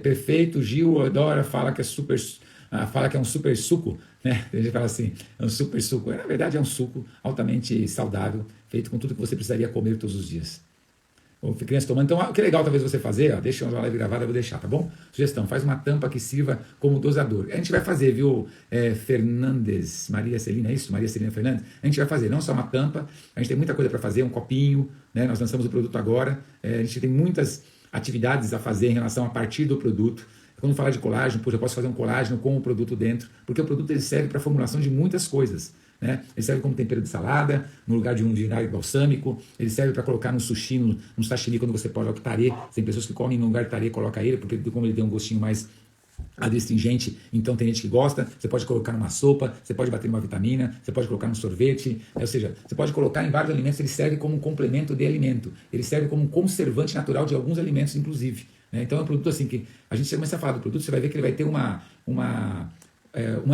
Perfeito, Gil adora, fala que é um super suco, né? A gente fala assim, é um super suco. Na verdade é um suco altamente saudável, feito com tudo que você precisaria comer todos os dias. Ou criança tomando. Então, o que é legal talvez você fazer, deixa uma live gravada, eu vou deixar, tá bom? Sugestão, faz uma tampa que sirva como dosador. A gente vai fazer, viu, Fernandes, Maria Celina, é isso? Maria Celina Fernandes? A gente vai fazer, não só uma tampa, a gente tem muita coisa para fazer, um copinho, né? Nós lançamos o produto agora, a gente tem muitas atividades a fazer em relação a partir do produto. Quando falar de colágeno, eu posso fazer um colágeno com o produto dentro, porque o produto ele serve para a formulação de muitas coisas. Né? Ele serve como tempero de salada, no lugar de um vinagre balsâmico, ele serve para colocar no sushi, no sashimi, quando você pode colocar tarê. Tem pessoas que comem no lugar de tarê, coloca ele, porque como ele tem um gostinho mais adstringente, então tem gente que gosta. Você pode colocar numa sopa, você pode bater numa vitamina, você pode colocar num sorvete, ou seja, você pode colocar em vários alimentos. Ele serve como um complemento de alimento, ele serve como um conservante natural de alguns alimentos, inclusive. Então é um produto assim que a gente começa a falar do produto, você vai ver que ele vai ter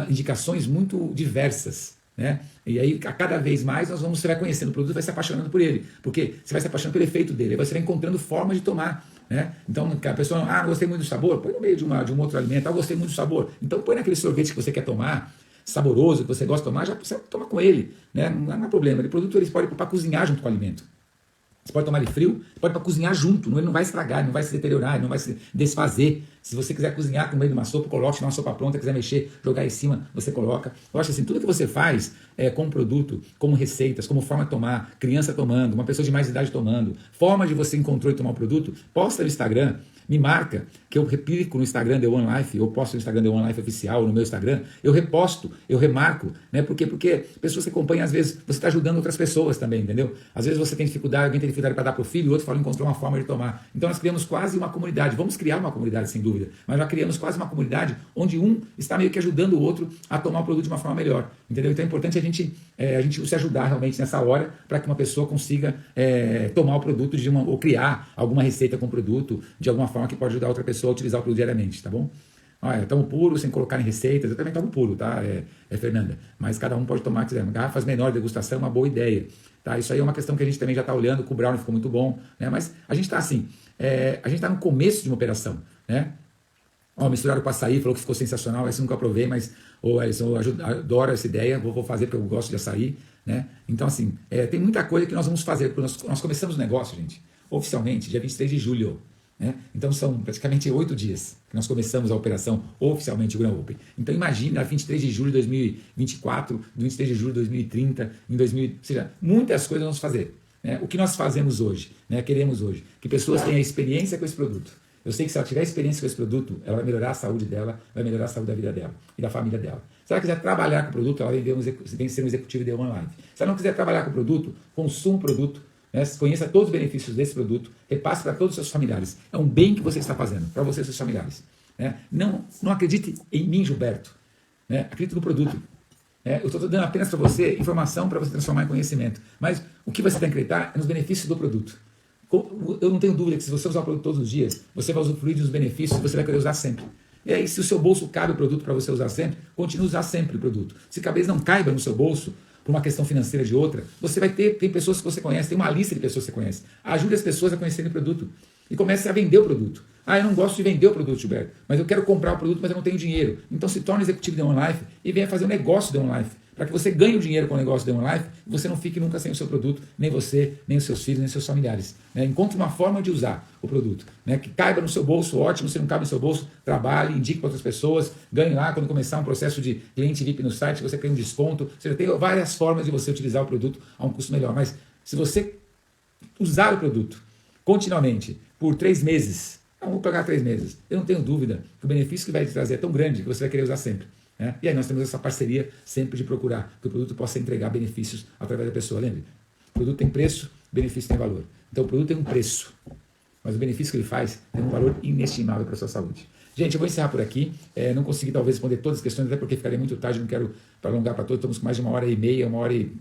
indicações muito diversas, né? E aí a cada vez mais você vai conhecendo o produto, vai se apaixonando por ele, porque você vai se apaixonando pelo efeito dele, aí você vai encontrando formas de tomar, né? Então a pessoa, não gostei muito do sabor, põe no meio de um outro alimento, gostei muito do sabor, então põe naquele sorvete que você quer tomar, saboroso, que você gosta de tomar, já você toma com ele, né? Não há problema, o produto ele pode ir para cozinhar junto com o alimento. Você pode tomar ele frio, pode para cozinhar junto, ele não vai estragar, não vai se deteriorar, não vai se desfazer. Se você quiser cozinhar no meio de uma sopa, coloque uma sopa pronta, quiser mexer, jogar em cima, você coloca. Eu acho assim, tudo que você faz como produto, como receitas, como forma de tomar, criança tomando, uma pessoa de mais idade tomando, forma de você encontrou e tomar o produto, posta no Instagram, me marca, que eu replico no Instagram The One Life, eu posto no Instagram The One Life oficial, no meu Instagram, eu reposto, eu remarco, né? Porque pessoas que acompanham, às vezes, você está ajudando outras pessoas também, entendeu? Às vezes você tem dificuldade, alguém tem dificuldade para dar para o filho, o outro fala, encontrou uma forma de tomar. Então nós criamos quase uma comunidade, vamos criar uma comunidade sem dúvida, mas já criamos quase uma comunidade onde um está meio que ajudando o outro a tomar o produto de uma forma melhor, entendeu? Então é importante a gente se ajudar realmente nessa hora para que uma pessoa consiga tomar o produto ou criar alguma receita com o produto de alguma forma que pode ajudar outra pessoa a utilizar o produto diariamente, tá bom? Olha, tomo puro, sem colocar em receitas, eu também tomo puro, tá, Fernanda? Mas cada um pode tomar o que quiser. Garrafas menores, degustação é uma boa ideia, tá? Isso aí é uma questão que a gente também já está olhando, com o Brown ficou muito bom, né? Mas a gente está assim, a gente está no começo de uma operação, né? Misturaram com açaí, falou que ficou sensacional, esse eu nunca provei, mas eu adoro essa ideia, vou fazer porque eu gosto de açaí, né? Então assim, tem muita coisa que nós vamos fazer, porque nós começamos o negócio, gente, oficialmente, dia 23 de julho, né? Então são praticamente 8 dias que nós começamos a operação oficialmente Grão Open. Então imagina 23 de julho de 2024, 23 de julho de 2030, ou seja, muitas coisas nós vamos fazer, né? O que nós fazemos hoje, né? Queremos hoje que pessoas tenham experiência com esse produto. Eu sei que se ela tiver experiência com esse produto, ela vai melhorar a saúde dela, vai melhorar a saúde da vida dela e da família dela. Se ela quiser trabalhar com o produto, ela vem ser um executivo de One Life. Se ela não quiser trabalhar com o produto, consuma o produto, né? Conheça todos os benefícios desse produto, repasse para todos os seus familiares. É um bem que você está fazendo para você e seus familiares, né? Não acredite em mim, Gilberto, né? Acredite no produto. Eu estou dando apenas para você informação para você transformar em conhecimento. Mas o que você tem que acreditar é nos benefícios do produto. Eu não tenho dúvida que se você usar o produto todos os dias, você vai usufruir dos benefícios e você vai querer usar sempre. E aí, se o seu bolso cabe o produto para você usar sempre, continue a usar sempre o produto. Se talvez não caiba no seu bolso, por uma questão financeira de outra, você vai tem pessoas que você conhece, tem uma lista de pessoas que você conhece. Ajude as pessoas a conhecerem o produto e comece a vender o produto. Ah, eu não gosto de vender o produto, Gilberto, mas eu quero comprar o produto, mas eu não tenho dinheiro. Então se torne executivo de One Life e venha fazer um negócio de One Life, para que você ganhe o dinheiro com o negócio de One Life e você não fique nunca sem o seu produto, nem você, nem os seus filhos, nem os seus familiares. Né? Encontre uma forma de usar o produto, né? Que caiba no seu bolso, ótimo. Se não cabe no seu bolso, trabalhe, indique para outras pessoas, ganhe lá. Quando começar um processo de cliente VIP no site, você tem um desconto. Você tem várias formas de você utilizar o produto a um custo melhor. Mas se você usar o produto continuamente por 3 meses, vou pagar 3 meses, eu não tenho dúvida que o benefício que vai te trazer é tão grande que você vai querer usar sempre. Né? E aí nós temos essa parceria sempre de procurar que o produto possa entregar benefícios através da pessoa. Lembre, o produto tem preço, o benefício tem valor. Então o produto tem um preço, mas o benefício que ele faz tem um valor inestimável para a sua saúde. Gente, eu vou encerrar por aqui. Não consegui talvez responder todas as questões, até porque ficaria muito tarde, não quero prolongar para todos. Estamos com mais de 1h30,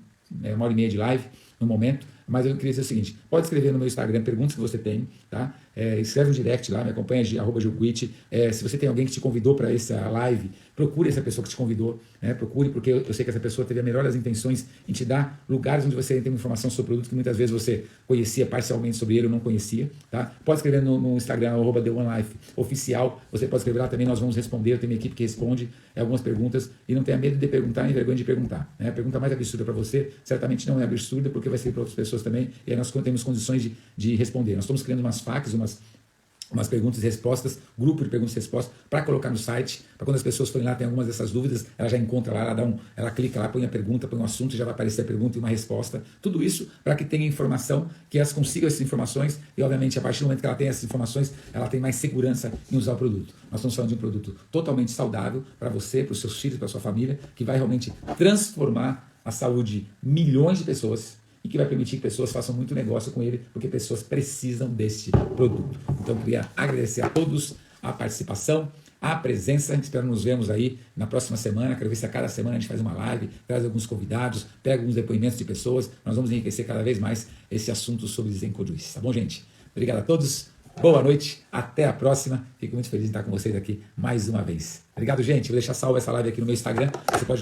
1h30 de live no momento. Mas eu queria dizer o seguinte, pode escrever no meu Instagram perguntas que você tem, tá? Escreve um direct lá, me acompanha, @Gilquit. Se você tem alguém que te convidou para essa live, procure essa pessoa que te convidou, né? Procure, porque eu sei que essa pessoa teve a melhor das intenções em te dar lugares onde você tem informação sobre o produto que muitas vezes você conhecia parcialmente sobre ele ou não conhecia, tá? Pode escrever no Instagram, @TheOneLifeOficial. Você pode escrever lá também, nós vamos responder, eu tenho uma equipe que responde algumas perguntas e não tenha medo de perguntar nem vergonha de perguntar, né? A pergunta mais absurda para você, certamente não é absurda, porque vai ser para outras pessoas também, e aí nós temos condições de responder. Nós estamos criando umas FAQs, umas perguntas e respostas, grupo de perguntas e respostas, para colocar no site, para quando as pessoas forem lá, tem algumas dessas dúvidas, ela já encontra lá, ela clica lá, põe a pergunta, põe um assunto, já vai aparecer a pergunta e uma resposta. Tudo isso para que tenha informação, que elas consigam essas informações e, obviamente, a partir do momento que ela tem essas informações, ela tem mais segurança em usar o produto. Nós estamos falando de um produto totalmente saudável para você, para os seus filhos, para a sua família, que vai realmente transformar a saúde de milhões de pessoas, e que vai permitir que pessoas façam muito negócio com ele, porque pessoas precisam deste produto. Então, eu queria agradecer a todos a participação, a presença. Espero nos vermos aí na próxima semana. Quero ver se a cada semana a gente faz uma live, traz alguns convidados, pega alguns depoimentos de pessoas. Nós vamos enriquecer cada vez mais esse assunto sobre Zenco Juice. Tá bom, gente? Obrigado a todos. Boa noite. Até a próxima. Fico muito feliz de estar com vocês aqui mais uma vez. Obrigado, gente. Vou deixar salva essa live aqui no meu Instagram. Você pode